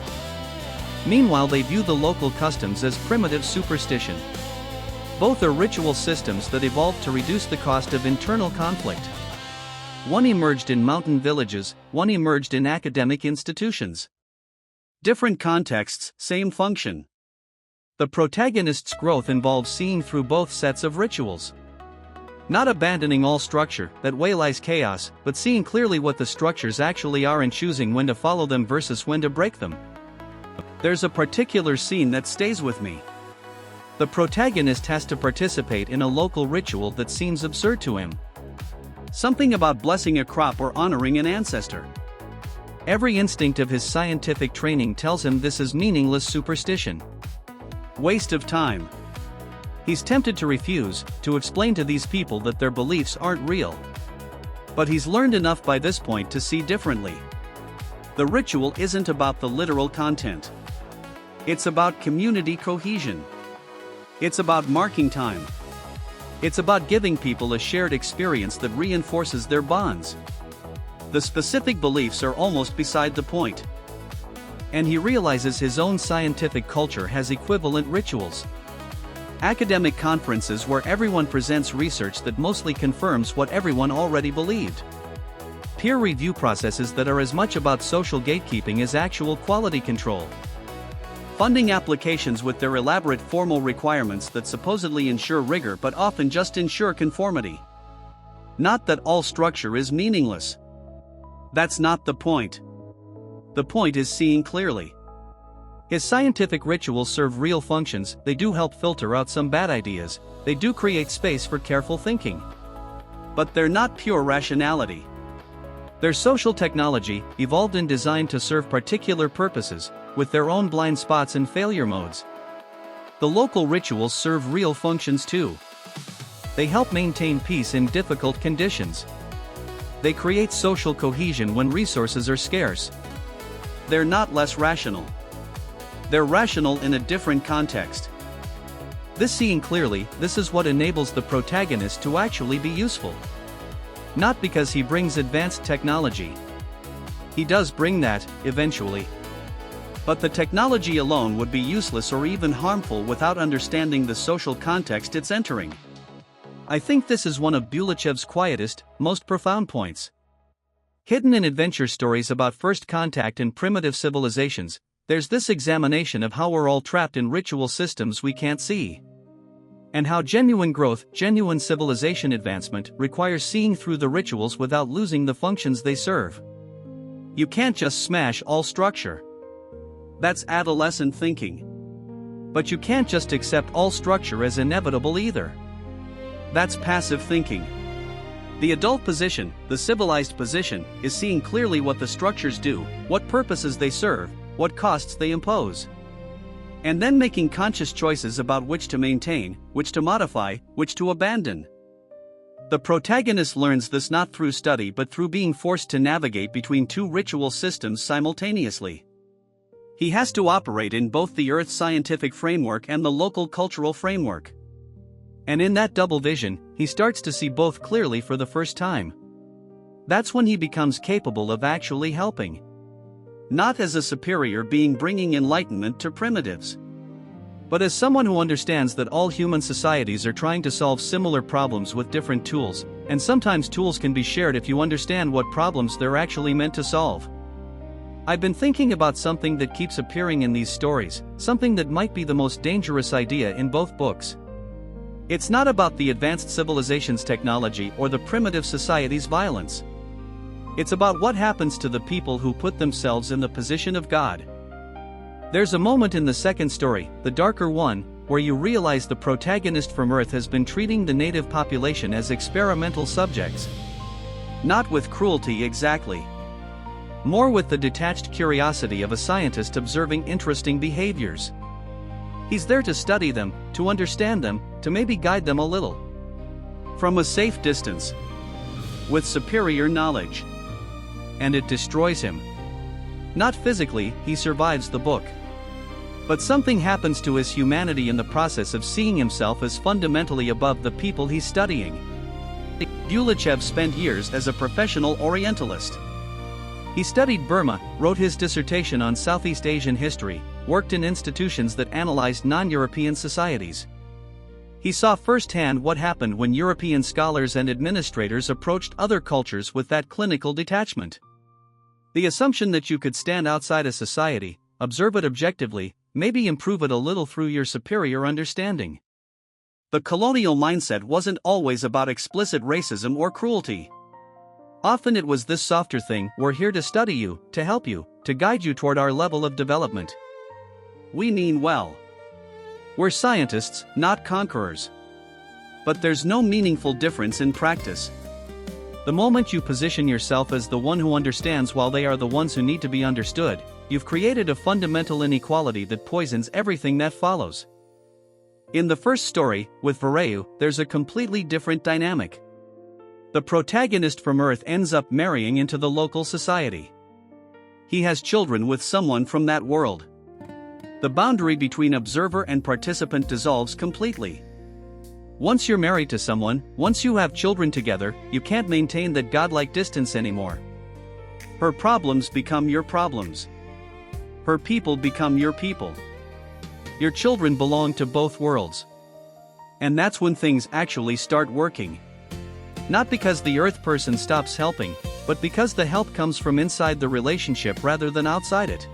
Meanwhile, they view the local customs as primitive superstition. Both are ritual systems that evolved to reduce the cost of internal conflict. One emerged in mountain villages, one emerged in academic institutions. Different contexts, same function. The protagonist's growth involves seeing through both sets of rituals. Not abandoning all structure, that way lies chaos, but seeing clearly what the structures actually are and choosing when to follow them versus when to break them. There's a particular scene that stays with me. The protagonist has to participate in a local ritual that seems absurd to him. Something about blessing a crop or honoring an ancestor. Every instinct of his scientific training tells him this is meaningless superstition. Waste of time. He's tempted to refuse, to explain to these people that their beliefs aren't real. But he's learned enough by this point to see differently. The ritual isn't about the literal content. It's about community cohesion. It's about marking time. It's about giving people a shared experience that reinforces their bonds. The specific beliefs are almost beside the point. And he realizes his own scientific culture has equivalent rituals. Academic conferences where everyone presents research that mostly confirms what everyone already believed. Peer review processes that are as much about social gatekeeping as actual quality control. funding applications with their elaborate formal requirements that supposedly ensure rigor but often just ensure conformity. Not that all structure is meaningless. That's not the point. The point is seeing clearly. His scientific rituals serve real functions, they do help filter out some bad ideas, they do create space for careful thinking. But they're not pure rationality. They're social technology, evolved and designed to serve particular purposes, with their own blind spots and failure modes. The local rituals serve real functions too. They help maintain peace in difficult conditions. They create social cohesion when resources are scarce. They're not less rational. They're rational in a different context. This seeing clearly, this is what enables the protagonist to actually be useful. Not because he brings advanced technology. He does bring that, eventually. But the technology alone would be useless or even harmful without understanding the social context it's entering. I think this is one of Bulychev's quietest, most profound points. Hidden in adventure stories about first contact and primitive civilizations, there's this examination of how we're all trapped in ritual systems we can't see. And how genuine growth, genuine civilization advancement, requires seeing through the rituals without losing the functions they serve. You can't just smash all structure. That's adolescent thinking. But you can't just accept all structure as inevitable either. That's passive thinking. The adult position, the civilized position, is seeing clearly what the structures do, what purposes they serve, what costs they impose. And then making conscious choices about which to maintain, which to modify, which to abandon. The protagonist learns this not through study but through being forced to navigate between two ritual systems simultaneously. He has to operate in both the Earth's scientific framework and the local cultural framework. And in that double vision, he starts to see both clearly for the first time. That's when he becomes capable of actually helping. Not as a superior being bringing enlightenment to primitives, but as someone who understands that all human societies are trying to solve similar problems with different tools, and sometimes tools can be shared if you understand what problems they're actually meant to solve. I've been thinking about something that keeps appearing in these stories, something that might be the most dangerous idea in both books. It's not about the advanced civilization's technology or the primitive society's violence. It's about what happens to the people who put themselves in the position of God. There's a moment in the second story, the darker one, where you realize the protagonist from Earth has been treating the native population as experimental subjects. Not with cruelty exactly. More with the detached curiosity of a scientist observing interesting behaviors. He's there to study them, to understand them, to maybe guide them a little. From a safe distance. With superior knowledge. And it destroys him. Not physically, he survives the book. But something happens to his humanity in the process of seeing himself as fundamentally above the people he's studying. Bulychev spent years as a professional Orientalist. He studied Burma, wrote his dissertation on Southeast Asian history, worked in institutions that analyzed non-European societies. He saw firsthand what happened when European scholars and administrators approached other cultures with that clinical detachment. The assumption that you could stand outside a society, observe it objectively, maybe improve it a little through your superior understanding. The colonial mindset wasn't always about explicit racism or cruelty. Often it was this softer thing: we're here to study you, to help you, to guide you toward our level of development. We mean well. We're scientists, not conquerors. But there's no meaningful difference in practice. The moment you position yourself as the one who understands while they are the ones who need to be understood, you've created a fundamental inequality that poisons everything that follows. In the first story, with Vareu, there's a completely different dynamic. The protagonist from Earth ends up marrying into the local society. He has children with someone from that world. The boundary between observer and participant dissolves completely. Once you're married to someone, once you have children together, you can't maintain that godlike distance anymore. Her problems become your problems. Her people become your people. Your children belong to both worlds. And that's when things actually start working. Not because the Earth person stops helping, but because the help comes from inside the relationship rather than outside it.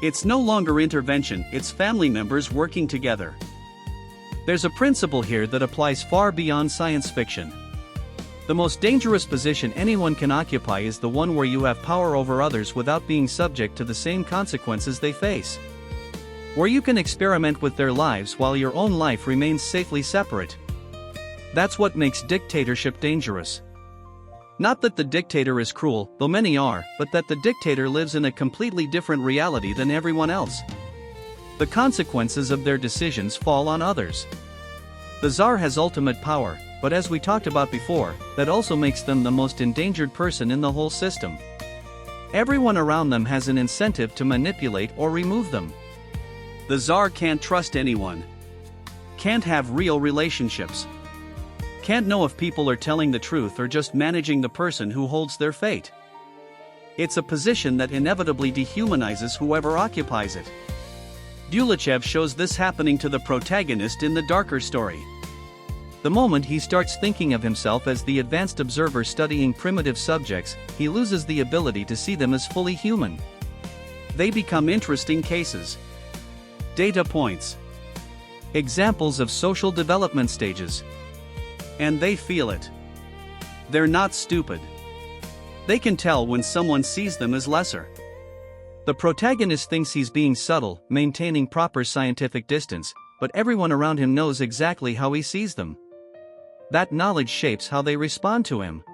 It's no longer intervention, it's family members working together. There's a principle here that applies far beyond science fiction. The most dangerous position anyone can occupy is the one where you have power over others without being subject to the same consequences they face. Where you can experiment with their lives while your own life remains safely separate. That's what makes dictatorship dangerous. Not that the dictator is cruel, though many are, but that the dictator lives in a completely different reality than everyone else. The consequences of their decisions fall on others. The Tsar has ultimate power, but as we talked about before, that also makes them the most endangered person in the whole system. Everyone around them has an incentive to manipulate or remove them. The Tsar can't trust anyone. Can't have real relationships. Can't know if people are telling the truth or just managing the person who holds their fate. It's a position that inevitably dehumanizes whoever occupies it. Bulychev shows this happening to the protagonist in the darker story. The moment he starts thinking of himself as the advanced observer studying primitive subjects, he loses the ability to see them as fully human. They become interesting cases. Data points. Examples of social development stages. And they feel it. They're not stupid. They can tell when someone sees them as lesser. The protagonist thinks he's being subtle, maintaining proper scientific distance, but everyone around him knows exactly how he sees them. That knowledge shapes how they respond to him.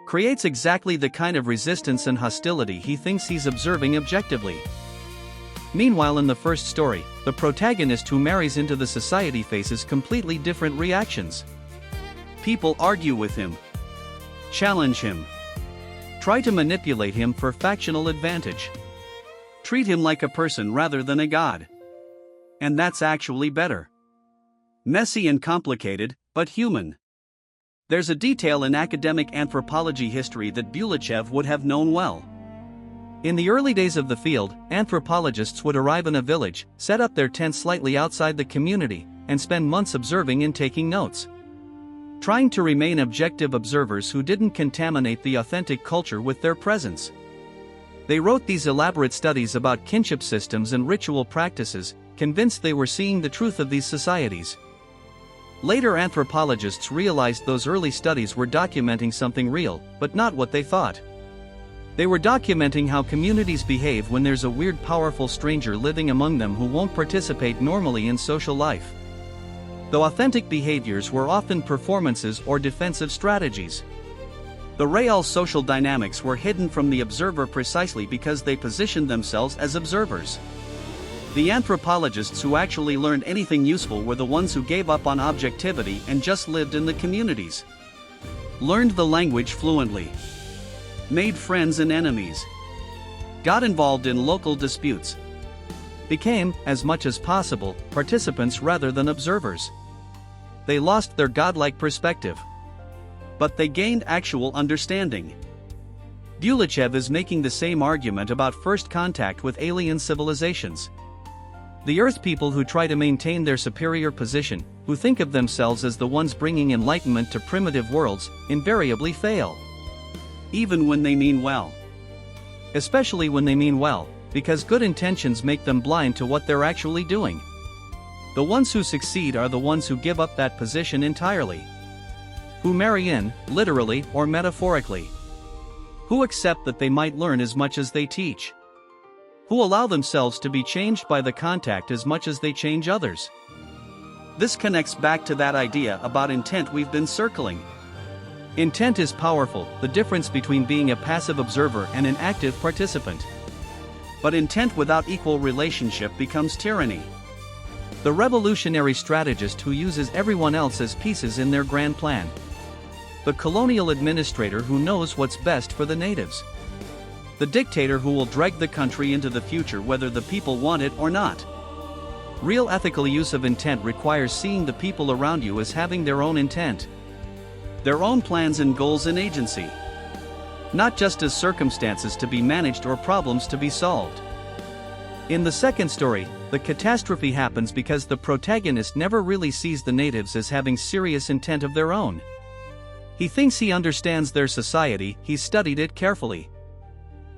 Creates exactly the kind of resistance and hostility he thinks he's observing objectively. Meanwhile, in the first story, the protagonist who marries into the society faces completely different reactions. People argue with him, challenge him, try to manipulate him for factional advantage. Treat him like a person rather than a god. And that's actually better. Messy and complicated, but human. There's a detail in academic anthropology history that Bulychev would have known well. In the early days of the field, anthropologists would arrive in a village, set up their tent slightly outside the community, and spend months observing and taking notes. Trying to remain objective observers who didn't contaminate the authentic culture with their presence. They wrote these elaborate studies about kinship systems and ritual practices, convinced they were seeing the truth of these societies. Later anthropologists realized those early studies were documenting something real, but not what they thought. They were documenting how communities behave when there's a weird, powerful stranger living among them who won't participate normally in social life. Though authentic behaviors were often performances or defensive strategies. The real social dynamics were hidden from the observer precisely because they positioned themselves as observers. The anthropologists who actually learned anything useful were the ones who gave up on objectivity and just lived in the communities. Learned the language fluently. Made friends and enemies. Got involved in local disputes. Became, as much as possible, participants rather than observers. They lost their godlike perspective. But they gained actual understanding. Bulychev is making the same argument about first contact with alien civilizations. The Earth people who try to maintain their superior position, who think of themselves as the ones bringing enlightenment to primitive worlds, invariably fail. Even when they mean well. Especially when they mean well, because good intentions make them blind to what they're actually doing. The ones who succeed are the ones who give up that position entirely. Who marry in, literally or metaphorically. Who accept that they might learn as much as they teach. Who allow themselves to be changed by the contact as much as they change others. This connects back to that idea about intent we've been circling. Intent is powerful, the difference between being a passive observer and an active participant. But intent without equal relationship becomes tyranny. The revolutionary strategist who uses everyone else as pieces in their grand plan. The colonial administrator who knows what's best for the natives. The dictator who will drag the country into the future whether the people want it or not. Real ethical use of intent requires seeing the people around you as having their own intent. Their own plans and goals and agency. Not just as circumstances to be managed or problems to be solved. In the second story, the catastrophe happens because the protagonist never really sees the natives as having serious intent of their own. He thinks he understands their society, he's studied it carefully.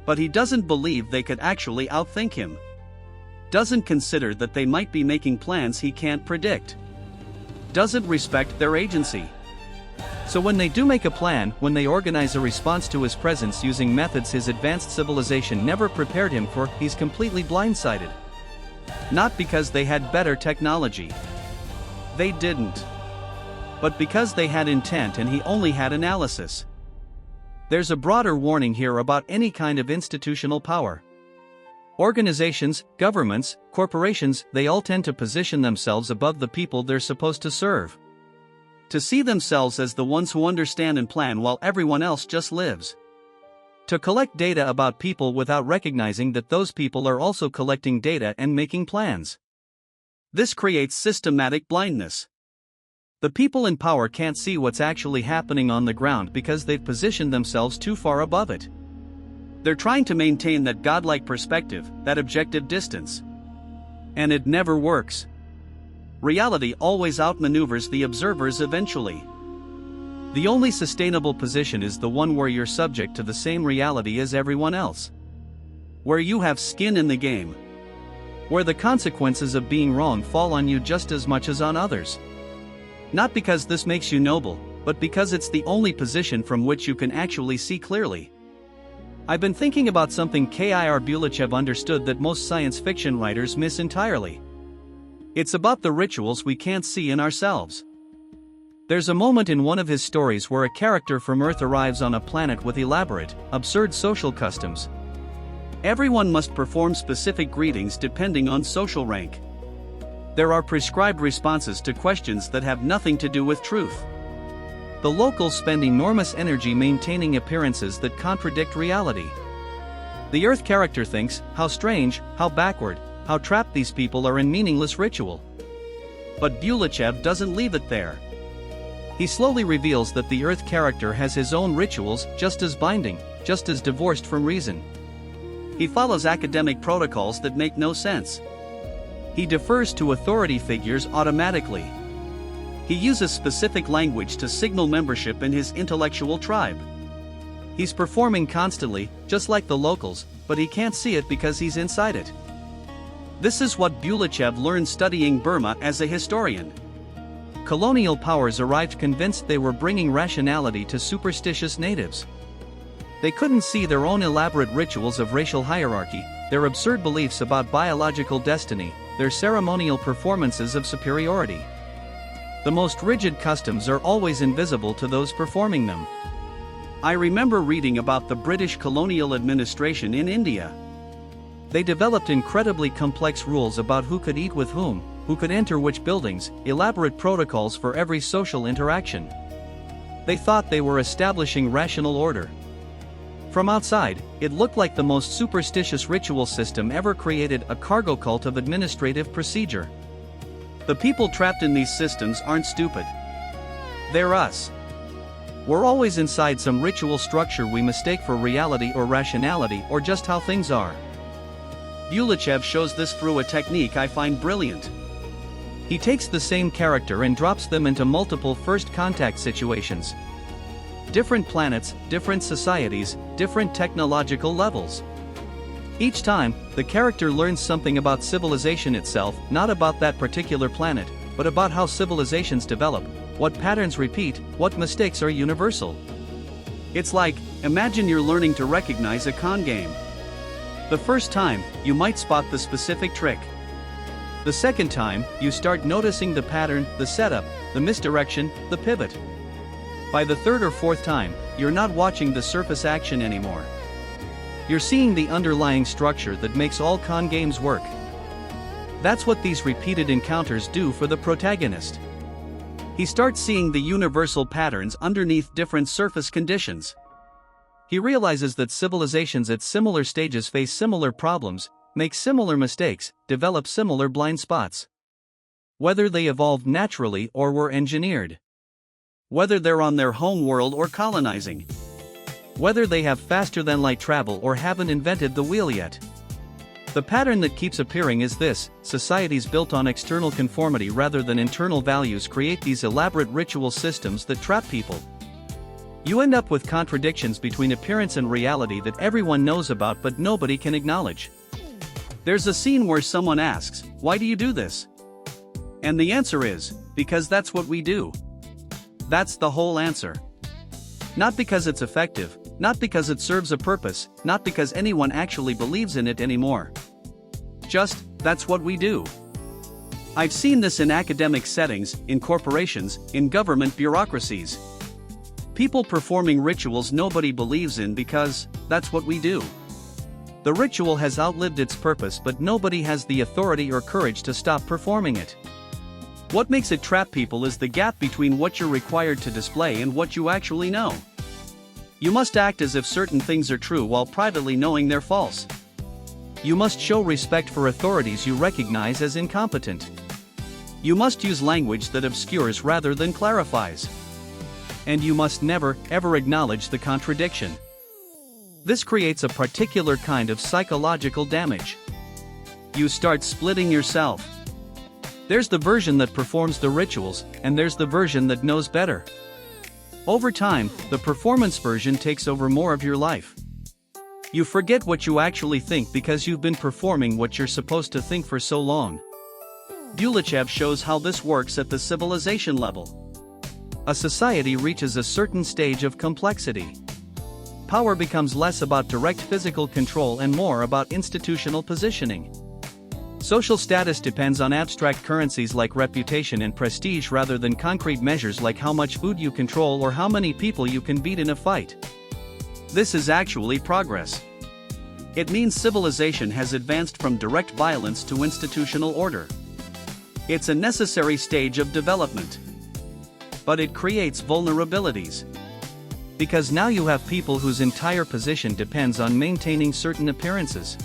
But he doesn't believe they could actually outthink him. Doesn't consider that they might be making plans he can't predict. Doesn't respect their agency. So when they do make a plan, when they organize a response to his presence using methods his advanced civilization never prepared him for, he's completely blindsided. Not because they had better technology. They didn't. But because they had intent and he only had analysis. There's a broader warning here about any kind of institutional power. Organizations, governments, corporations, they all tend to position themselves above the people they're supposed to serve. To see themselves as the ones who understand and plan while everyone else just lives. To collect data about people without recognizing that those people are also collecting data and making plans. This creates systematic blindness. The people in power can't see what's actually happening on the ground because they've positioned themselves too far above it. They're trying to maintain that godlike perspective, that objective distance. And it never works. Reality always outmaneuvers the observers eventually. The only sustainable position is the one where you're subject to the same reality as everyone else. Where you have skin in the game. Where the consequences of being wrong fall on you just as much as on others. Not because this makes you noble, but because it's the only position from which you can actually see clearly. I've been thinking about something Kir Bulychev understood that most science fiction writers miss entirely. It's about the rituals we can't see in ourselves. There's a moment in one of his stories where a character from Earth arrives on a planet with elaborate, absurd social customs. Everyone must perform specific greetings depending on social rank. There are prescribed responses to questions that have nothing to do with truth. The locals spend enormous energy maintaining appearances that contradict reality. The Earth character thinks, how strange, how backward, how trapped these people are in meaningless ritual. But Bulychev doesn't leave it there. He slowly reveals that the Earth character has his own rituals, just as binding, just as divorced from reason. He follows academic protocols that make no sense. He defers to authority figures automatically. He uses specific language to signal membership in his intellectual tribe. He's performing constantly, just like the locals, but he can't see it because he's inside it. This is what Bulychev learned studying Burma as a historian. Colonial powers arrived convinced they were bringing rationality to superstitious natives. They couldn't see their own elaborate rituals of racial hierarchy, their absurd beliefs about biological destiny, their ceremonial performances of superiority. The most rigid customs are always invisible to those performing them. I remember reading about the British colonial administration in India. They developed incredibly complex rules about who could eat with whom, who could enter which buildings, elaborate protocols for every social interaction. They thought they were establishing rational order. From outside, it looked like the most superstitious ritual system ever created, a cargo cult of administrative procedure. The people trapped in these systems aren't stupid. They're us. We're always inside some ritual structure we mistake for reality or rationality or just how things are. Bulychev shows this through a technique I find brilliant. He takes the same character and drops them into multiple first contact situations. Different planets, different societies, different technological levels. Each time, the character learns something about civilization itself, not about that particular planet, but about how civilizations develop, what patterns repeat, what mistakes are universal. It's like, imagine you're learning to recognize a con game. The first time, you might spot the specific trick. The second time, you start noticing the pattern, the setup, the misdirection, the pivot. By the third or fourth time, you're not watching the surface action anymore. You're seeing the underlying structure that makes all con games work. That's what these repeated encounters do for the protagonist. He starts seeing the universal patterns underneath different surface conditions. He realizes that civilizations at similar stages face similar problems, make similar mistakes, develop similar blind spots. Whether they evolved naturally or were engineered. Whether they're on their home world or colonizing. Whether they have faster-than-light travel or haven't invented the wheel yet. The pattern that keeps appearing is this: societies built on external conformity rather than internal values create these elaborate ritual systems that trap people. You end up with contradictions between appearance and reality that everyone knows about but nobody can acknowledge. There's a scene where someone asks, "Why do you do this?" And the answer is, "Because that's what we do." That's the whole answer. Not because it's effective, not because it serves a purpose, not because anyone actually believes in it anymore. Just, that's what we do. I've seen this in academic settings, in corporations, in government bureaucracies. People performing rituals nobody believes in because, that's what we do. The ritual has outlived its purpose, but nobody has the authority or courage to stop performing it. What makes it trap people is the gap between what you're required to display and what you actually know. You must act as if certain things are true while privately knowing they're false. You must show respect for authorities you recognize as incompetent. You must use language that obscures rather than clarifies. And you must never, ever acknowledge the contradiction. This creates a particular kind of psychological damage. You start splitting yourself. There's the version that performs the rituals, and there's the version that knows better. Over time, the performance version takes over more of your life. You forget what you actually think because you've been performing what you're supposed to think for so long. Bulychev shows how this works at the civilization level. A society reaches a certain stage of complexity. Power becomes less about direct physical control and more about institutional positioning. Social status depends on abstract currencies like reputation and prestige rather than concrete measures like how much food you control or how many people you can beat in a fight. This is actually progress. It means civilization has advanced from direct violence to institutional order. It's a necessary stage of development. But it creates vulnerabilities. Because now you have people whose entire position depends on maintaining certain appearances.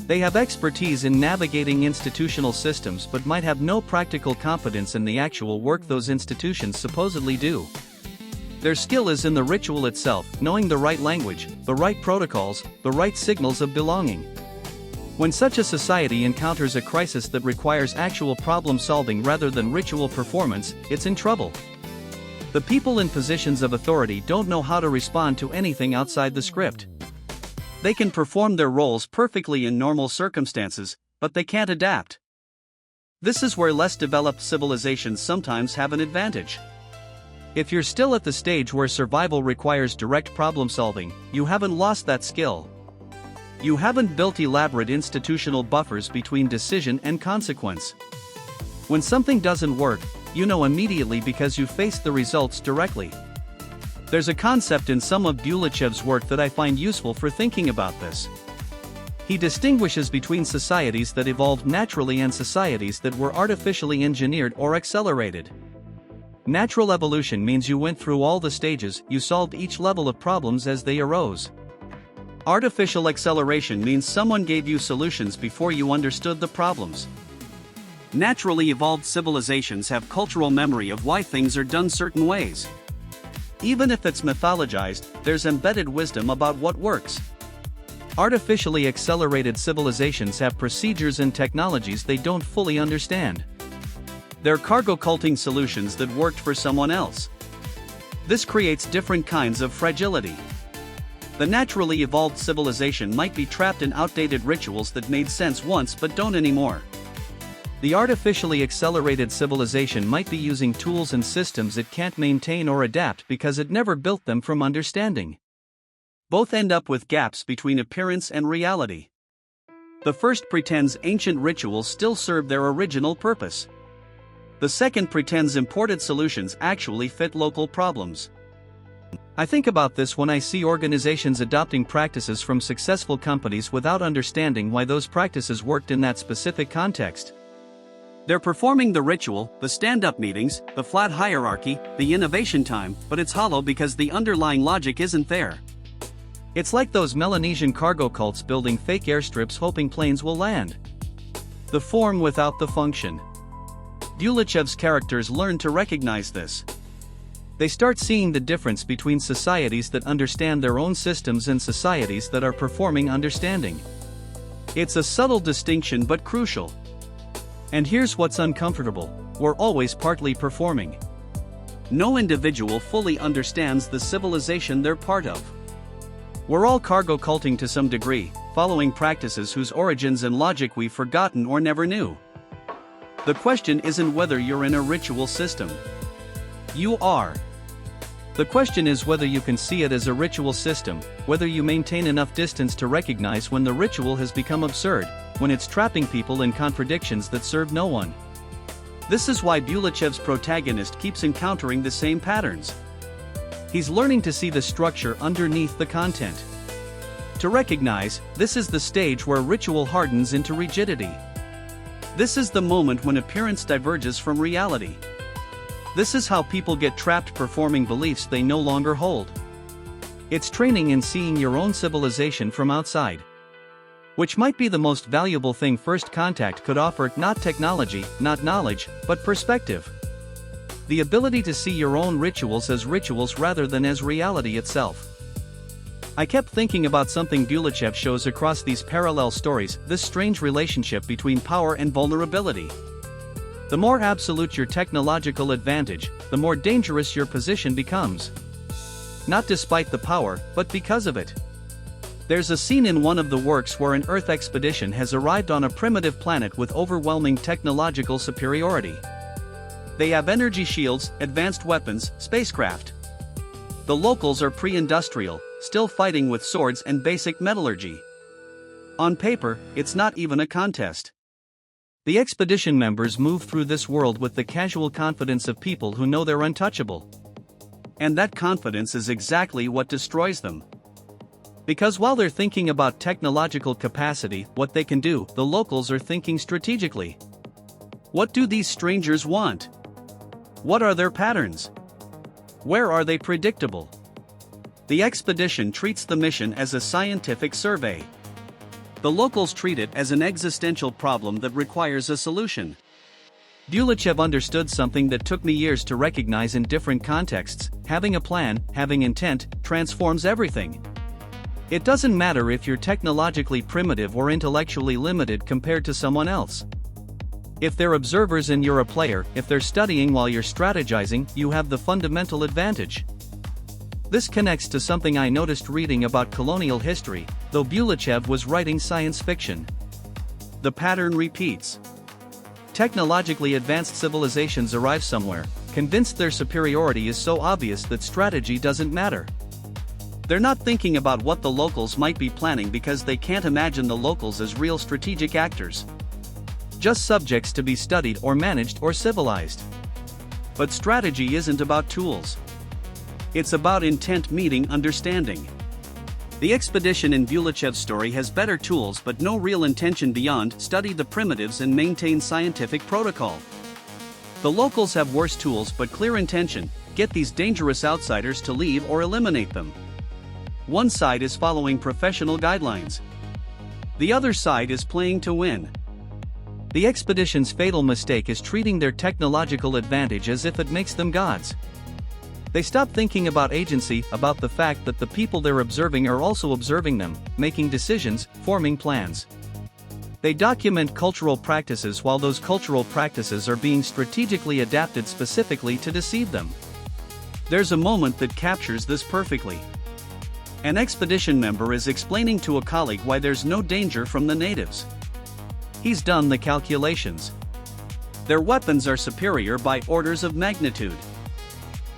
They have expertise in navigating institutional systems but might have no practical competence in the actual work those institutions supposedly do. Their skill is in the ritual itself, knowing the right language, the right protocols, the right signals of belonging. When such a society encounters a crisis that requires actual problem solving rather than ritual performance, it's in trouble. The people in positions of authority don't know how to respond to anything outside the script. They can perform their roles perfectly in normal circumstances, but they can't adapt. This is where less developed civilizations sometimes have an advantage. If you're still at the stage where survival requires direct problem solving, you haven't lost that skill. You haven't built elaborate institutional buffers between decision and consequence. When something doesn't work, you know immediately because you faced the results directly. There's a concept in some of Bulychev's work that I find useful for thinking about this. He distinguishes between societies that evolved naturally and societies that were artificially engineered or accelerated. Natural evolution means you went through all the stages, you solved each level of problems as they arose. Artificial acceleration means someone gave you solutions before you understood the problems. Naturally evolved civilizations have cultural memory of why things are done certain ways. Even if it's mythologized, there's embedded wisdom about what works. Artificially accelerated civilizations have procedures and technologies they don't fully understand. They're cargo culting solutions that worked for someone else. This creates different kinds of fragility. The naturally evolved civilization might be trapped in outdated rituals that made sense once but don't anymore. The artificially accelerated civilization might be using tools and systems it can't maintain or adapt because it never built them from understanding. Both end up with gaps between appearance and reality. The first pretends ancient rituals still serve their original purpose. The second pretends imported solutions actually fit local problems. I think about this when I see organizations adopting practices from successful companies without understanding why those practices worked in that specific context. They're performing the ritual, the stand-up meetings, the flat hierarchy, the innovation time, but it's hollow because the underlying logic isn't there. It's like those Melanesian cargo cults building fake airstrips hoping planes will land. The form without the function. Bulychev's characters learn to recognize this. They start seeing the difference between societies that understand their own systems and societies that are performing understanding. It's a subtle distinction but crucial. And here's what's uncomfortable: we're always partly performing. No individual fully understands the civilization they're part of. We're all cargo culting to some degree, following practices whose origins and logic we've forgotten or never knew. The question isn't whether you're in a ritual system. You are. The question is whether you can see it as a ritual system, whether you maintain enough distance to recognize when the ritual has become absurd, when it's trapping people in contradictions that serve no one. This is why Bulychev's protagonist keeps encountering the same patterns. He's learning to see the structure underneath the content. To recognize, this is the stage where ritual hardens into rigidity. This is the moment when appearance diverges from reality. This is how people get trapped performing beliefs they no longer hold. It's training in seeing your own civilization from outside. Which might be the most valuable thing first contact could offer, not technology, not knowledge, but perspective. The ability to see your own rituals as rituals rather than as reality itself. I kept thinking about something Bulychev shows across these parallel stories, this strange relationship between power and vulnerability. The more absolute your technological advantage, the more dangerous your position becomes. Not despite the power, but because of it. There's a scene in one of the works where an Earth expedition has arrived on a primitive planet with overwhelming technological superiority. They have energy shields, advanced weapons, spacecraft. The locals are pre-industrial, still fighting with swords and basic metallurgy. On paper, it's not even a contest. The expedition members move through this world with the casual confidence of people who know they're untouchable. And that confidence is exactly what destroys them. Because while they're thinking about technological capacity, what they can do, the locals are thinking strategically. What do these strangers want? What are their patterns? Where are they predictable? The expedition treats the mission as a scientific survey. The locals treat it as an existential problem that requires a solution. Bulychev understood something that took me years to recognize in different contexts: having a plan, having intent, transforms everything. It doesn't matter if you're technologically primitive or intellectually limited compared to someone else. If they're observers and you're a player, if they're studying while you're strategizing, you have the fundamental advantage. This connects to something I noticed reading about colonial history, though Bulychev was writing science fiction. The pattern repeats. Technologically advanced civilizations arrive somewhere, convinced their superiority is so obvious that strategy doesn't matter. They're not thinking about what the locals might be planning because they can't imagine the locals as real strategic actors. Just subjects to be studied or managed or civilized. But strategy isn't about tools. It's about intent meeting understanding. The expedition in Bulychev's story has better tools but no real intention beyond study the primitives and maintain scientific protocol. The locals have worse tools but clear intention: get these dangerous outsiders to leave or eliminate them. One side is following professional guidelines. The other side is playing to win. The expedition's fatal mistake is treating their technological advantage as if it makes them gods. They stop thinking about agency, about the fact that the people they're observing are also observing them, making decisions, forming plans. They document cultural practices while those cultural practices are being strategically adapted specifically to deceive them. There's a moment that captures this perfectly. An expedition member is explaining to a colleague why there's no danger from the natives. He's done the calculations. Their weapons are superior by orders of magnitude.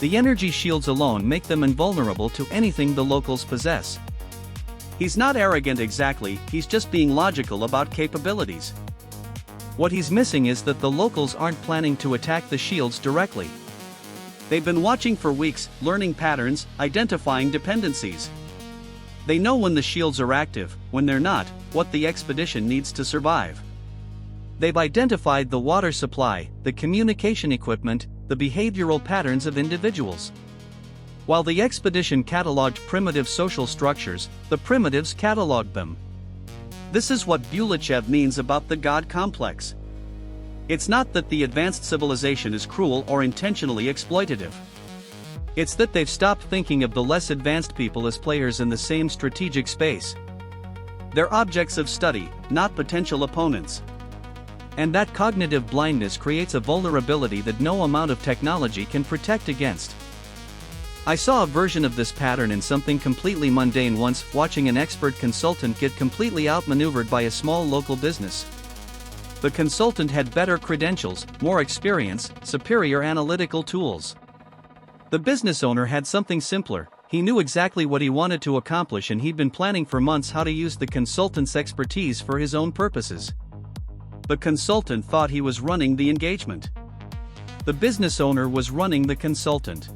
The energy shields alone make them invulnerable to anything the locals possess. He's not arrogant exactly, he's just being logical about capabilities. What he's missing is that the locals aren't planning to attack the shields directly. They've been watching for weeks, learning patterns, identifying dependencies. They know when the shields are active, when they're not, what the expedition needs to survive. They've identified the water supply, the communication equipment, the behavioral patterns of individuals. While the expedition cataloged primitive social structures, the primitives cataloged them. This is what Bulychev means about the God complex. It's not that the advanced civilization is cruel or intentionally exploitative. It's that they've stopped thinking of the less advanced people as players in the same strategic space. They're objects of study, not potential opponents. And that cognitive blindness creates a vulnerability that no amount of technology can protect against. I saw a version of this pattern in something completely mundane once, watching an expert consultant get completely outmaneuvered by a small local business. The consultant had better credentials, more experience, superior analytical tools. The business owner had something simpler. He knew exactly what he wanted to accomplish, and he'd been planning for months how to use the consultant's expertise for his own purposes. The consultant thought he was running the engagement. The business owner was running the consultant.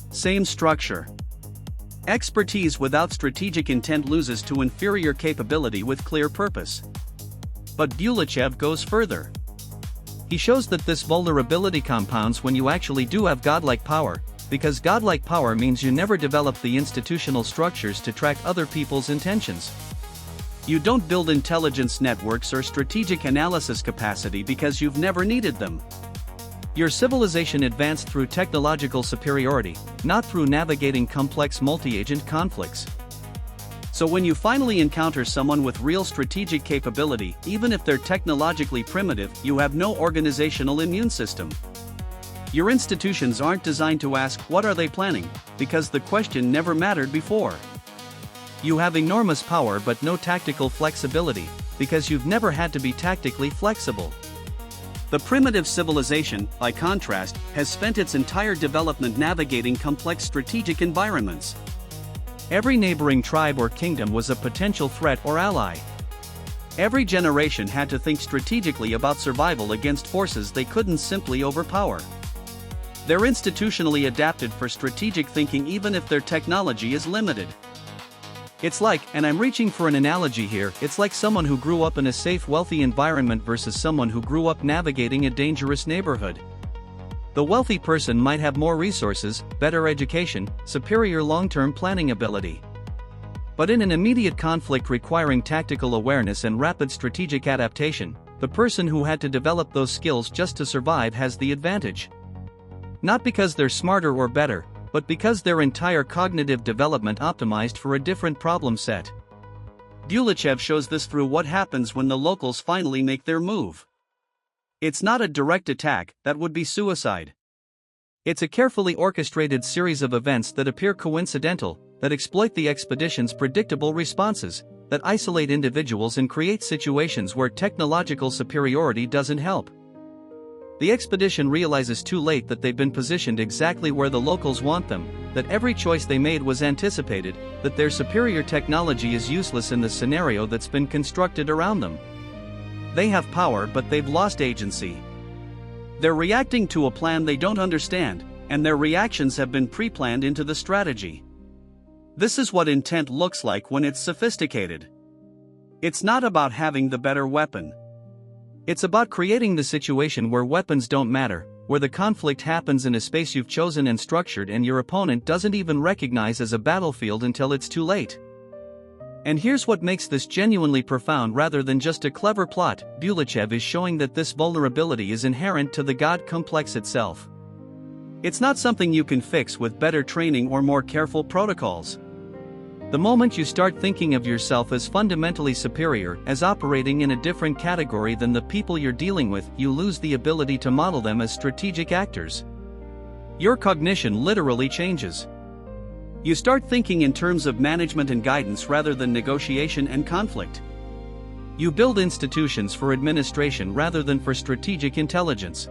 Same structure. Expertise without strategic intent loses to inferior capability with clear purpose. But Bulychev goes further. He shows that this vulnerability compounds when you actually do have godlike power, because godlike power means you never develop the institutional structures to track other people's intentions. You don't build intelligence networks or strategic analysis capacity because you've never needed them. Your civilization advanced through technological superiority, not through navigating complex multi-agent conflicts. So when you finally encounter someone with real strategic capability, even if they're technologically primitive, you have no organizational immune system. Your institutions aren't designed to ask, what are they planning? Because the question never mattered before. You have enormous power but no tactical flexibility, because you've never had to be tactically flexible. The primitive civilization, by contrast, has spent its entire development navigating complex strategic environments. Every neighboring tribe or kingdom was a potential threat or ally. Every generation had to think strategically about survival against forces they couldn't simply overpower. They're institutionally adapted for strategic thinking even if their technology is limited. It's like, and I'm reaching for an analogy here, it's like someone who grew up in a safe, wealthy environment versus someone who grew up navigating a dangerous neighborhood. The wealthy person might have more resources, better education, superior long-term planning ability. But in an immediate conflict requiring tactical awareness and rapid strategic adaptation, the person who had to develop those skills just to survive has the advantage. Not because they're smarter or better, but because their entire cognitive development optimized for a different problem set. Bulychev shows this through what happens when the locals finally make their move. It's not a direct attack, that would be suicide. It's a carefully orchestrated series of events that appear coincidental, that exploit the expedition's predictable responses, that isolate individuals and create situations where technological superiority doesn't help. The expedition realizes too late that they've been positioned exactly where the locals want them, that every choice they made was anticipated, that their superior technology is useless in the scenario that's been constructed around them. They have power but they've lost agency. They're reacting to a plan they don't understand, and their reactions have been pre-planned into the strategy. This is what intent looks like when it's sophisticated. It's not about having the better weapon. It's about creating the situation where weapons don't matter, where the conflict happens in a space you've chosen and structured and your opponent doesn't even recognize as a battlefield until it's too late. And here's what makes this genuinely profound rather than just a clever plot. Bulychev is showing that this vulnerability is inherent to the God complex itself. It's not something you can fix with better training or more careful protocols. The moment you start thinking of yourself as fundamentally superior, as operating in a different category than the people you're dealing with, you lose the ability to model them as strategic actors. Your cognition literally changes. You start thinking in terms of management and guidance rather than negotiation and conflict. You build institutions for administration rather than for strategic intelligence.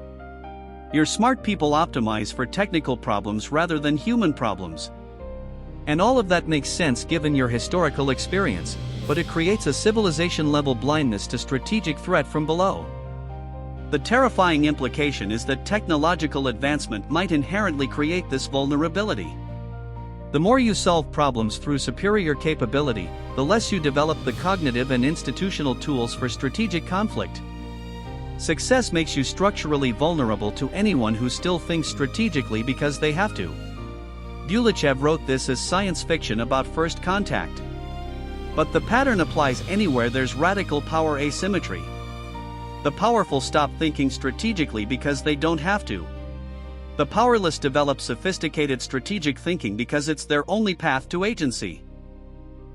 Your smart people optimize for technical problems rather than human problems. And all of that makes sense given your historical experience, but it creates a civilization-level blindness to strategic threat from below. The terrifying implication is that technological advancement might inherently create this vulnerability. The more you solve problems through superior capability, the less you develop the cognitive and institutional tools for strategic conflict. Success makes you structurally vulnerable to anyone who still thinks strategically because they have to. Bulychev wrote this as science fiction about first contact. But the pattern applies anywhere there's radical power asymmetry. The powerful stop thinking strategically because they don't have to. The powerless develop sophisticated strategic thinking because it's their only path to agency.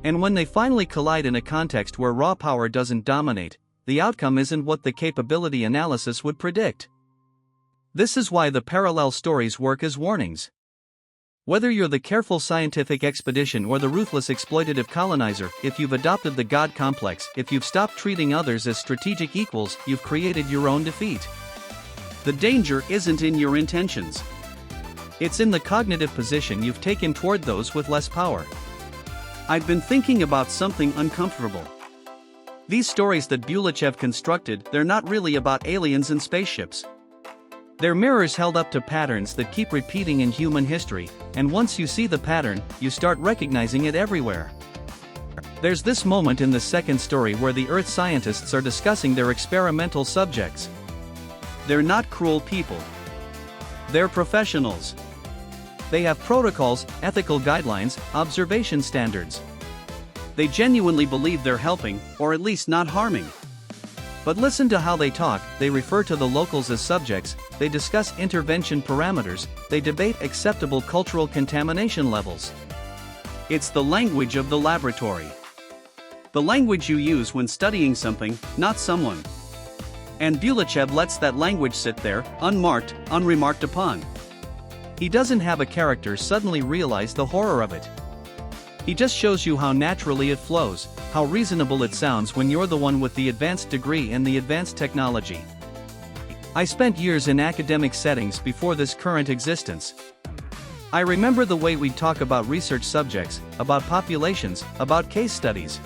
And when they finally collide in a context where raw power doesn't dominate, the outcome isn't what the capability analysis would predict. This is why the parallel stories work as warnings. Whether you're the careful scientific expedition or the ruthless exploitative colonizer, if you've adopted the God complex, if you've stopped treating others as strategic equals, you've created your own defeat. The danger isn't in your intentions. It's in the cognitive position you've taken toward those with less power. I've been thinking about something uncomfortable. These stories that Bulychev constructed, they're not really about aliens and spaceships. They're mirrors held up to patterns that keep repeating in human history, and once you see the pattern, you start recognizing it everywhere. There's this moment in the second story where the Earth scientists are discussing their experimental subjects. They're not cruel people. They're professionals. They have protocols, ethical guidelines, observation standards. They genuinely believe they're helping, or at least not harming. But listen to how they talk. They refer to the locals as subjects, they discuss intervention parameters, they debate acceptable cultural contamination levels. It's the language of the laboratory. The language you use when studying something, not someone. And Bulychev lets that language sit there, unmarked, unremarked upon. He doesn't have a character suddenly realize the horror of it. He just shows you how naturally it flows, how reasonable it sounds when you're the one with the advanced degree and the advanced technology. I spent years in academic settings before this current existence. I remember the way we'd talk about research subjects, about populations, about case studies.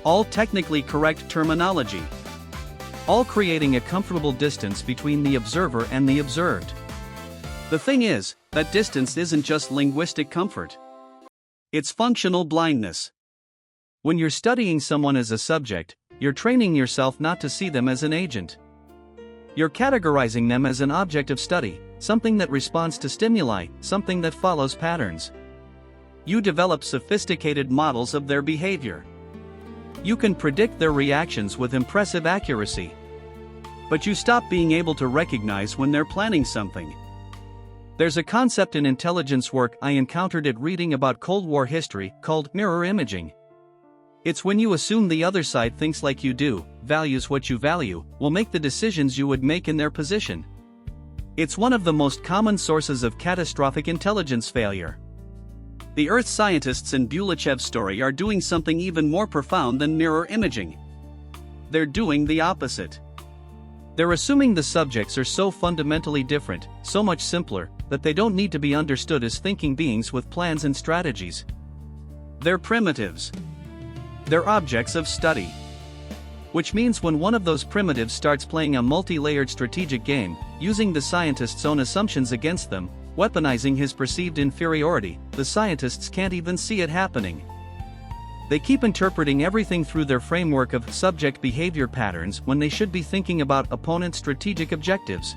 All technically correct terminology. All creating a comfortable distance between the observer and the observed. The thing is, that distance isn't just linguistic comfort. It's functional blindness. When you're studying someone as a subject, you're training yourself not to see them as an agent. You're categorizing them as an object of study, something that responds to stimuli, something that follows patterns. You develop sophisticated models of their behavior. You can predict their reactions with impressive accuracy. But you stop being able to recognize when they're planning something. There's a concept in intelligence work I encountered it reading about Cold War history, called mirror imaging. It's when you assume the other side thinks like you do, values what you value, will make the decisions you would make in their position. It's one of the most common sources of catastrophic intelligence failure. The Earth scientists in Bulychev's story are doing something even more profound than mirror imaging. They're doing the opposite. They're assuming the subjects are so fundamentally different, so much simpler, that they don't need to be understood as thinking beings with plans and strategies. They're primitives. They're objects of study. Which means when one of those primitives starts playing a multi-layered strategic game, using the scientist's own assumptions against them, weaponizing his perceived inferiority, the scientists can't even see it happening. They keep interpreting everything through their framework of subject behavior patterns when they should be thinking about opponent strategic objectives.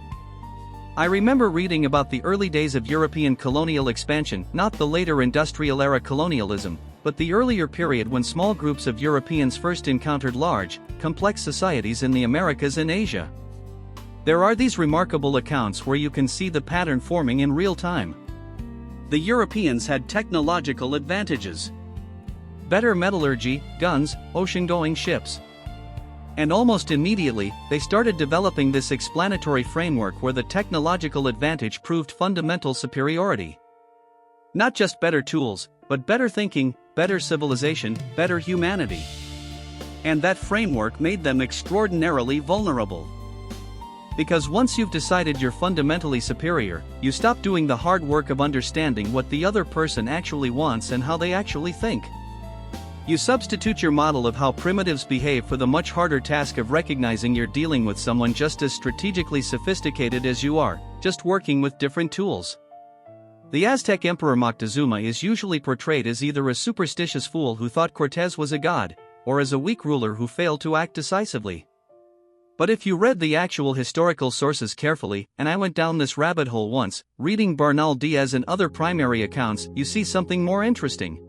I remember reading about the early days of European colonial expansion, not the later industrial-era colonialism, but the earlier period when small groups of Europeans first encountered large, complex societies in the Americas and Asia. There are these remarkable accounts where you can see the pattern forming in real time. The Europeans had technological advantages. Better metallurgy, guns, ocean-going ships. And almost immediately, they started developing this explanatory framework where the technological advantage proved fundamental superiority. Not just better tools, but better thinking, better civilization, better humanity. And that framework made them extraordinarily vulnerable. Because once you've decided you're fundamentally superior, you stop doing the hard work of understanding what the other person actually wants and how they actually think. You substitute your model of how primitives behave for the much harder task of recognizing you're dealing with someone just as strategically sophisticated as you are, just working with different tools. The Aztec Emperor Moctezuma is usually portrayed as either a superstitious fool who thought Cortez was a god, or as a weak ruler who failed to act decisively. But if you read the actual historical sources carefully, and I went down this rabbit hole once, reading Bernal Diaz and other primary accounts, you see something more interesting.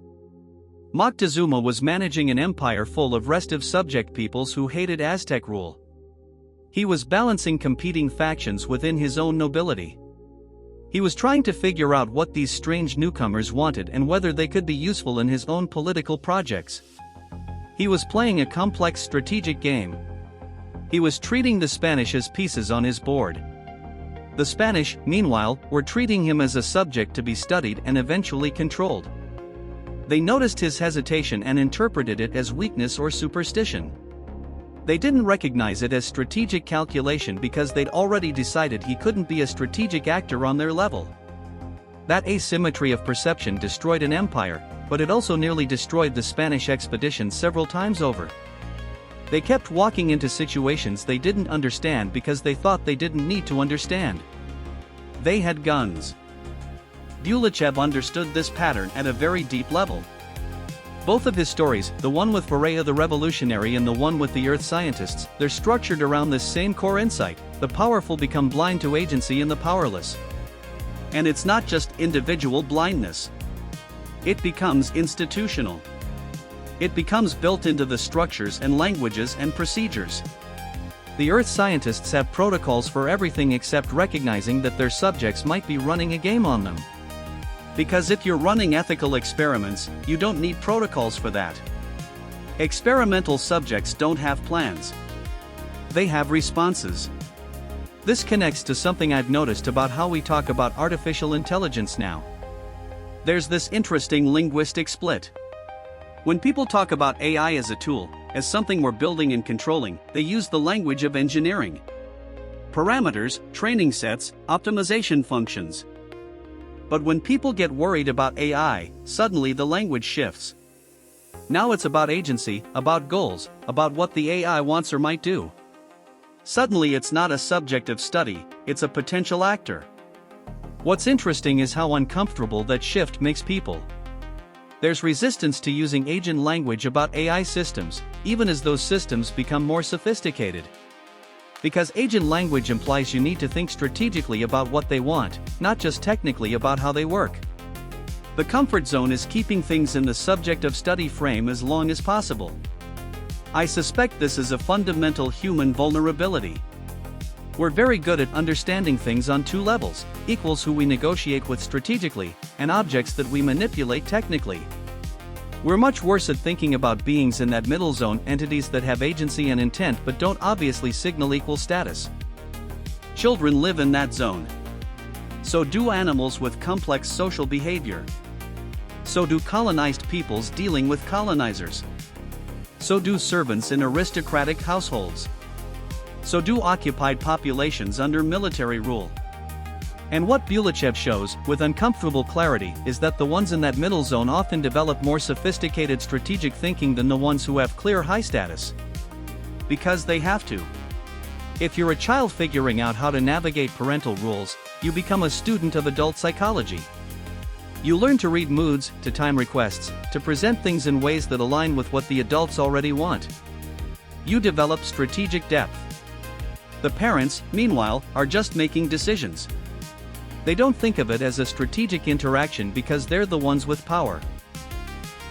Moctezuma was managing an empire full of restive subject peoples who hated Aztec rule. He was balancing competing factions within his own nobility. He was trying to figure out what these strange newcomers wanted and whether they could be useful in his own political projects. He was playing a complex strategic game. He was treating the Spanish as pieces on his board. The Spanish, meanwhile, were treating him as a subject to be studied and eventually controlled. They noticed his hesitation and interpreted it as weakness or superstition. They didn't recognize it as strategic calculation because they'd already decided he couldn't be a strategic actor on their level. That asymmetry of perception destroyed an empire, but it also nearly destroyed the Spanish expedition several times over. They kept walking into situations they didn't understand because they thought they didn't need to understand. They had guns. Bulychev understood this pattern at a very deep level. Both of his stories, the one with Berea the revolutionary and the one with the Earth scientists, they're structured around this same core insight: the powerful become blind to agency in the powerless. And it's not just individual blindness. It becomes institutional. It becomes built into the structures and languages and procedures. The Earth scientists have protocols for everything except recognizing that their subjects might be running a game on them. Because if you're running ethical experiments, you don't need protocols for that. Experimental subjects don't have plans. They have responses. This connects to something I've noticed about how we talk about artificial intelligence now. There's this interesting linguistic split. When people talk about AI as a tool, as something we're building and controlling, they use the language of engineering. Parameters, training sets, optimization functions. But when people get worried about AI, suddenly the language shifts. Now it's about agency, about goals, about what the AI wants or might do. Suddenly it's not a subject of study, it's a potential actor. What's interesting is how uncomfortable that shift makes people. There's resistance to using agent language about AI systems, even as those systems become more sophisticated. Because agent language implies you need to think strategically about what they want, not just technically about how they work. The comfort zone is keeping things in the subject of study frame as long as possible. I suspect this is a fundamental human vulnerability. We're very good at understanding things on two levels: equals who we negotiate with strategically, and objects that we manipulate technically. We're much worse at thinking about beings in that middle zone, entities that have agency and intent but don't obviously signal equal status. Children live in that zone. So do animals with complex social behavior. So do colonized peoples dealing with colonizers. So do servants in aristocratic households. So do occupied populations under military rule. And what Bulychev shows, with uncomfortable clarity, is that the ones in that middle zone often develop more sophisticated strategic thinking than the ones who have clear high status. Because they have to. If you're a child figuring out how to navigate parental rules, you become a student of adult psychology. You learn to read moods, to time requests, to present things in ways that align with what the adults already want. You develop strategic depth. The parents, meanwhile, are just making decisions. They don't think of it as a strategic interaction because they're the ones with power.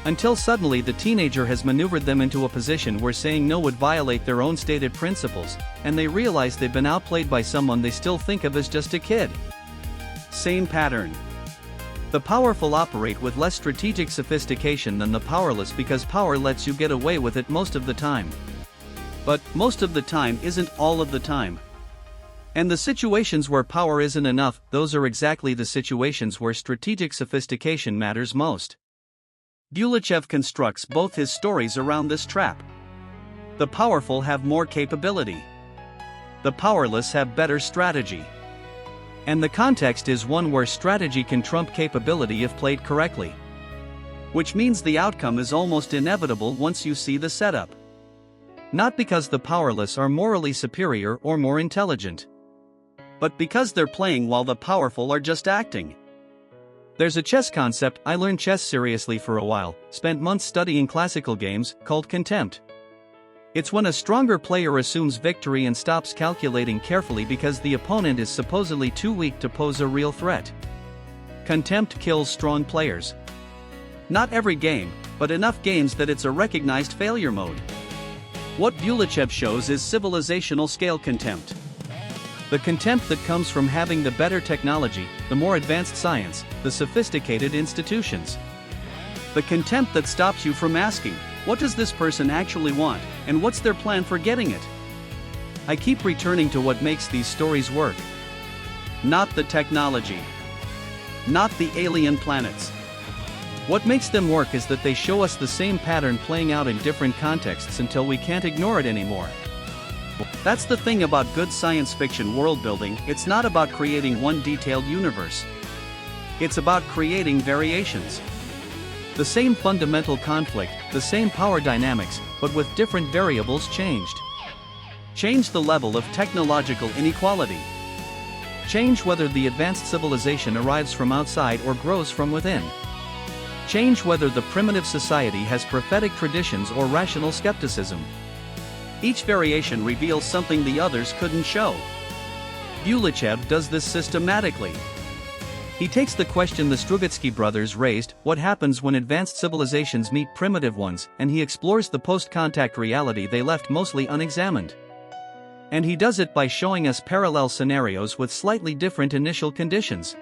Until suddenly the teenager has maneuvered them into a position where saying no would violate their own stated principles, and they realize they've been outplayed by someone they still think of as just a kid. Same pattern. The powerful operate with less strategic sophistication than the powerless because power lets you get away with it most of the time. But most of the time isn't all of the time. And the situations where power isn't enough, those are exactly the situations where strategic sophistication matters most. Bulychev constructs both his stories around this trap. The powerful have more capability. The powerless have better strategy. And the context is one where strategy can trump capability if played correctly. Which means the outcome is almost inevitable once you see the setup. Not because the powerless are morally superior or more intelligent, but because they're playing while the powerful are just acting. There's a chess concept I learned chess seriously for a while, spent months studying classical games, called contempt. It's when a stronger player assumes victory and stops calculating carefully because the opponent is supposedly too weak to pose a real threat. Contempt kills strong players. Not every game, but enough games that it's a recognized failure mode. What Bulychev shows is civilizational scale contempt. The contempt that comes from having the better technology, the more advanced science, the sophisticated institutions. The contempt that stops you from asking, what does this person actually want, and what's their plan for getting it? I keep returning to what makes these stories work. Not the technology. Not the alien planets. What makes them work is that they show us the same pattern playing out in different contexts until we can't ignore it anymore. That's the thing about good science fiction world building, it's not about creating one detailed universe. It's about creating variations. The same fundamental conflict, the same power dynamics, but with different variables changed. Change the level of technological inequality. Change whether the advanced civilization arrives from outside or grows from within. Change whether the primitive society has prophetic traditions or rational skepticism. Each variation reveals something the others couldn't show. Bulychev does this systematically. He takes the question the Strugatsky brothers raised, what happens when advanced civilizations meet primitive ones, and he explores the post-contact reality they left mostly unexamined. And he does it by showing us parallel scenarios with slightly different initial conditions.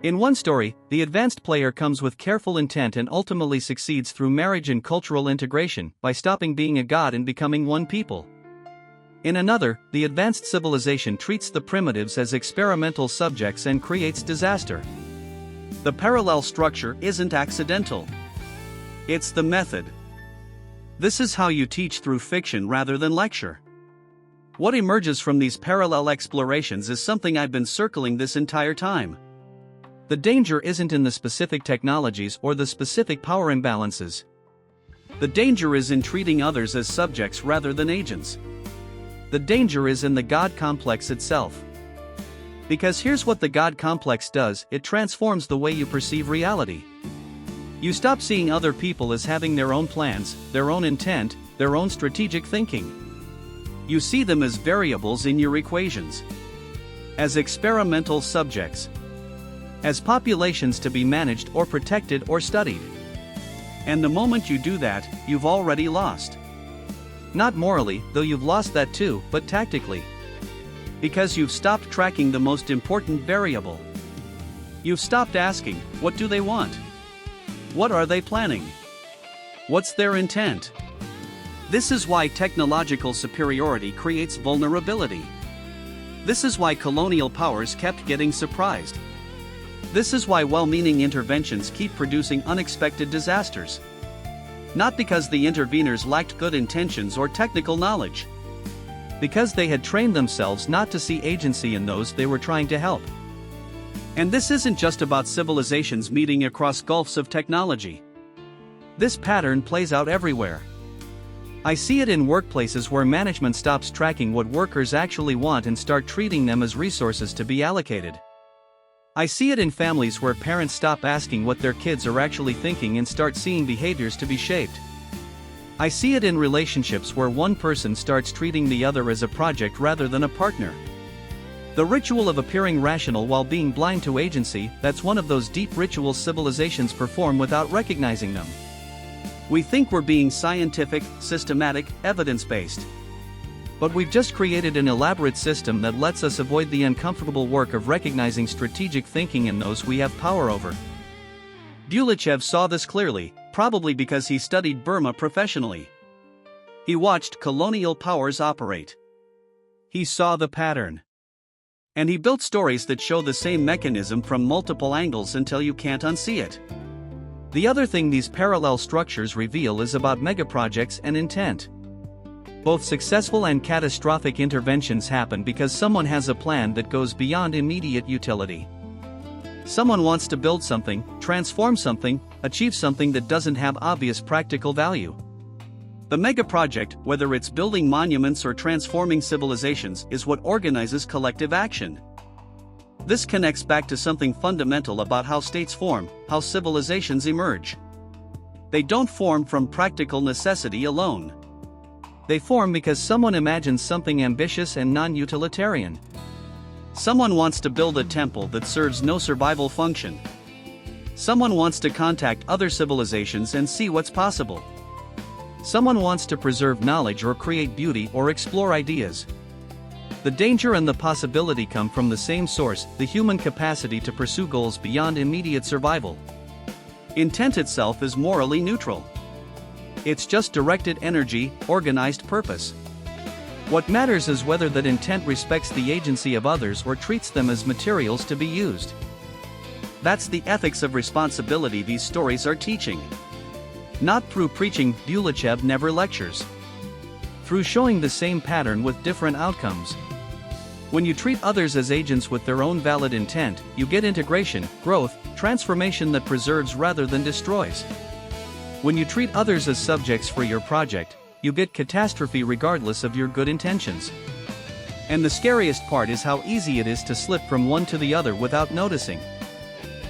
In one story, the advanced player comes with careful intent and ultimately succeeds through marriage and cultural integration, by stopping being a god and becoming one people. In another, the advanced civilization treats the primitives as experimental subjects and creates disaster. The parallel structure isn't accidental. It's the method. This is how you teach through fiction rather than lecture. What emerges from these parallel explorations is something I've been circling this entire time. The danger isn't in the specific technologies or the specific power imbalances. The danger is in treating others as subjects rather than agents. The danger is in the God complex itself. Because here's what the God complex does, it transforms the way you perceive reality. You stop seeing other people as having their own plans, their own intent, their own strategic thinking. You see them as variables in your equations. As experimental subjects. As populations to be managed or protected or studied. And the moment you do that, you've already lost. Not morally, though you've lost that too, but tactically. Because you've stopped tracking the most important variable. You've stopped asking, what do they want? What are they planning? What's their intent? This is why technological superiority creates vulnerability. This is why colonial powers kept getting surprised. This is why well-meaning interventions keep producing unexpected disasters. Not because the interveners lacked good intentions or technical knowledge. Because they had trained themselves not to see agency in those they were trying to help. And this isn't just about civilizations meeting across gulfs of technology. This pattern plays out everywhere. I see it in workplaces where management stops tracking what workers actually want and start treating them as resources to be allocated. I see it in families where parents stop asking what their kids are actually thinking and start seeing behaviors to be shaped. I see it in relationships where one person starts treating the other as a project rather than a partner. The ritual of appearing rational while being blind to agency, that's one of those deep rituals civilizations perform without recognizing them. We think we're being scientific, systematic, evidence-based. But we've just created an elaborate system that lets us avoid the uncomfortable work of recognizing strategic thinking in those we have power over. Bulychev saw this clearly, probably because he studied Burma professionally. He watched colonial powers operate. He saw the pattern. And he built stories that show the same mechanism from multiple angles until you can't unsee it. The other thing these parallel structures reveal is about megaprojects and intent. Both successful and catastrophic interventions happen because someone has a plan that goes beyond immediate utility. Someone wants to build something, transform something, achieve something that doesn't have obvious practical value. The megaproject, whether it's building monuments or transforming civilizations, is what organizes collective action. This connects back to something fundamental about how states form, how civilizations emerge. They don't form from practical necessity alone. They form because someone imagines something ambitious and non-utilitarian. Someone wants to build a temple that serves no survival function. Someone wants to contact other civilizations and see what's possible. Someone wants to preserve knowledge or create beauty or explore ideas. The danger and the possibility come from the same source, the human capacity to pursue goals beyond immediate survival. Intent itself is morally neutral. It's just directed energy, organized purpose. What matters is whether that intent respects the agency of others or treats them as materials to be used. That's the ethics of responsibility these stories are teaching. Not through preaching, Bulychev never lectures. Through showing the same pattern with different outcomes. When you treat others as agents with their own valid intent, you get integration, growth, transformation that preserves rather than destroys. When you treat others as subjects for your project, you get catastrophe regardless of your good intentions. And the scariest part is how easy it is to slip from one to the other without noticing.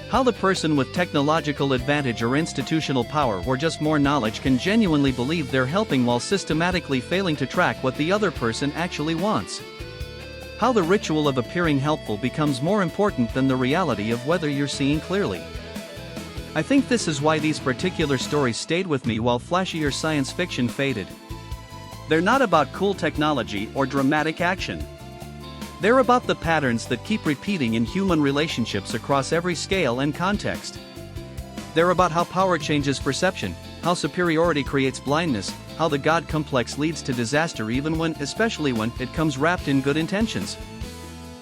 How the person with technological advantage or institutional power or just more knowledge can genuinely believe they're helping while systematically failing to track what the other person actually wants. How the ritual of appearing helpful becomes more important than the reality of whether you're seeing clearly. I think this is why these particular stories stayed with me while flashier science fiction faded. They're not about cool technology or dramatic action. They're about the patterns that keep repeating in human relationships across every scale and context. They're about how power changes perception, how superiority creates blindness, how the God complex leads to disaster especially when, it comes wrapped in good intentions.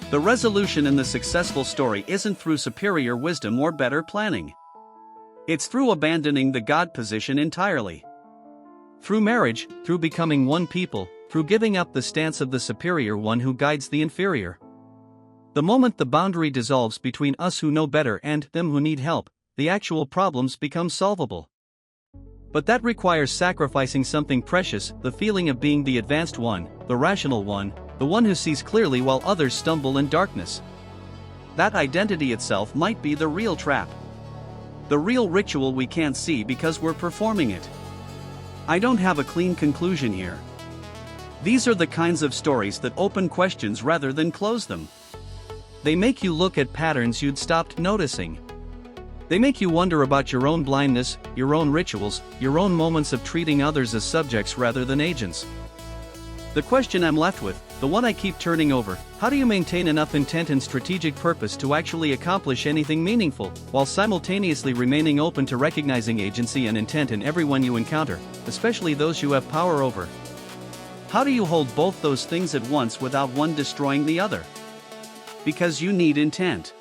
The resolution in the successful story isn't through superior wisdom or better planning. It's through abandoning the God position entirely. Through marriage, through becoming one people, through giving up the stance of the superior one who guides the inferior. The moment the boundary dissolves between us who know better and them who need help, the actual problems become solvable. But that requires sacrificing something precious, the feeling of being the advanced one, the rational one, the one who sees clearly while others stumble in darkness. That identity itself might be the real trap. The real ritual we can't see because we're performing it. I don't have a clean conclusion here. These are the kinds of stories that open questions rather than close them. They make you look at patterns you'd stopped noticing. They make you wonder about your own blindness, your own rituals, your own moments of treating others as subjects rather than agents. The question I'm left with, the one I keep turning over, how do you maintain enough intent and strategic purpose to actually accomplish anything meaningful, while simultaneously remaining open to recognizing agency and intent in everyone you encounter, especially those you have power over? How do you hold both those things at once without one destroying the other? Because you need intent.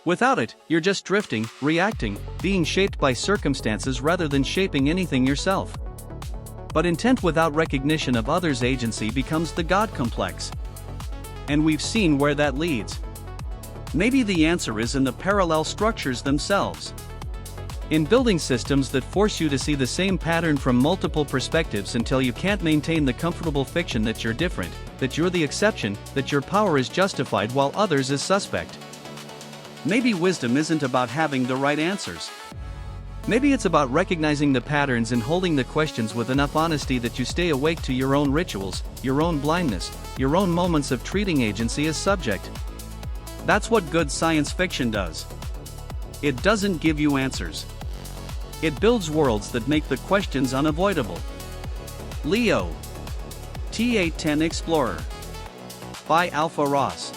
Without it, you're just drifting, reacting, being shaped by circumstances rather than shaping anything yourself. But intent without recognition of others' agency becomes the God complex. And we've seen where that leads. Maybe the answer is in the parallel structures themselves. In building systems that force you to see the same pattern from multiple perspectives until you can't maintain the comfortable fiction that you're different, that you're the exception, that your power is justified while others is suspect. Maybe wisdom isn't about having the right answers. Maybe it's about recognizing the patterns and holding the questions with enough honesty that you stay awake to your own rituals, your own blindness, your own moments of treating agency as subject. That's what good science fiction does. It doesn't give you answers. It builds worlds that make the questions unavoidable. Leo. T810 Explorer. By Alpha Ross.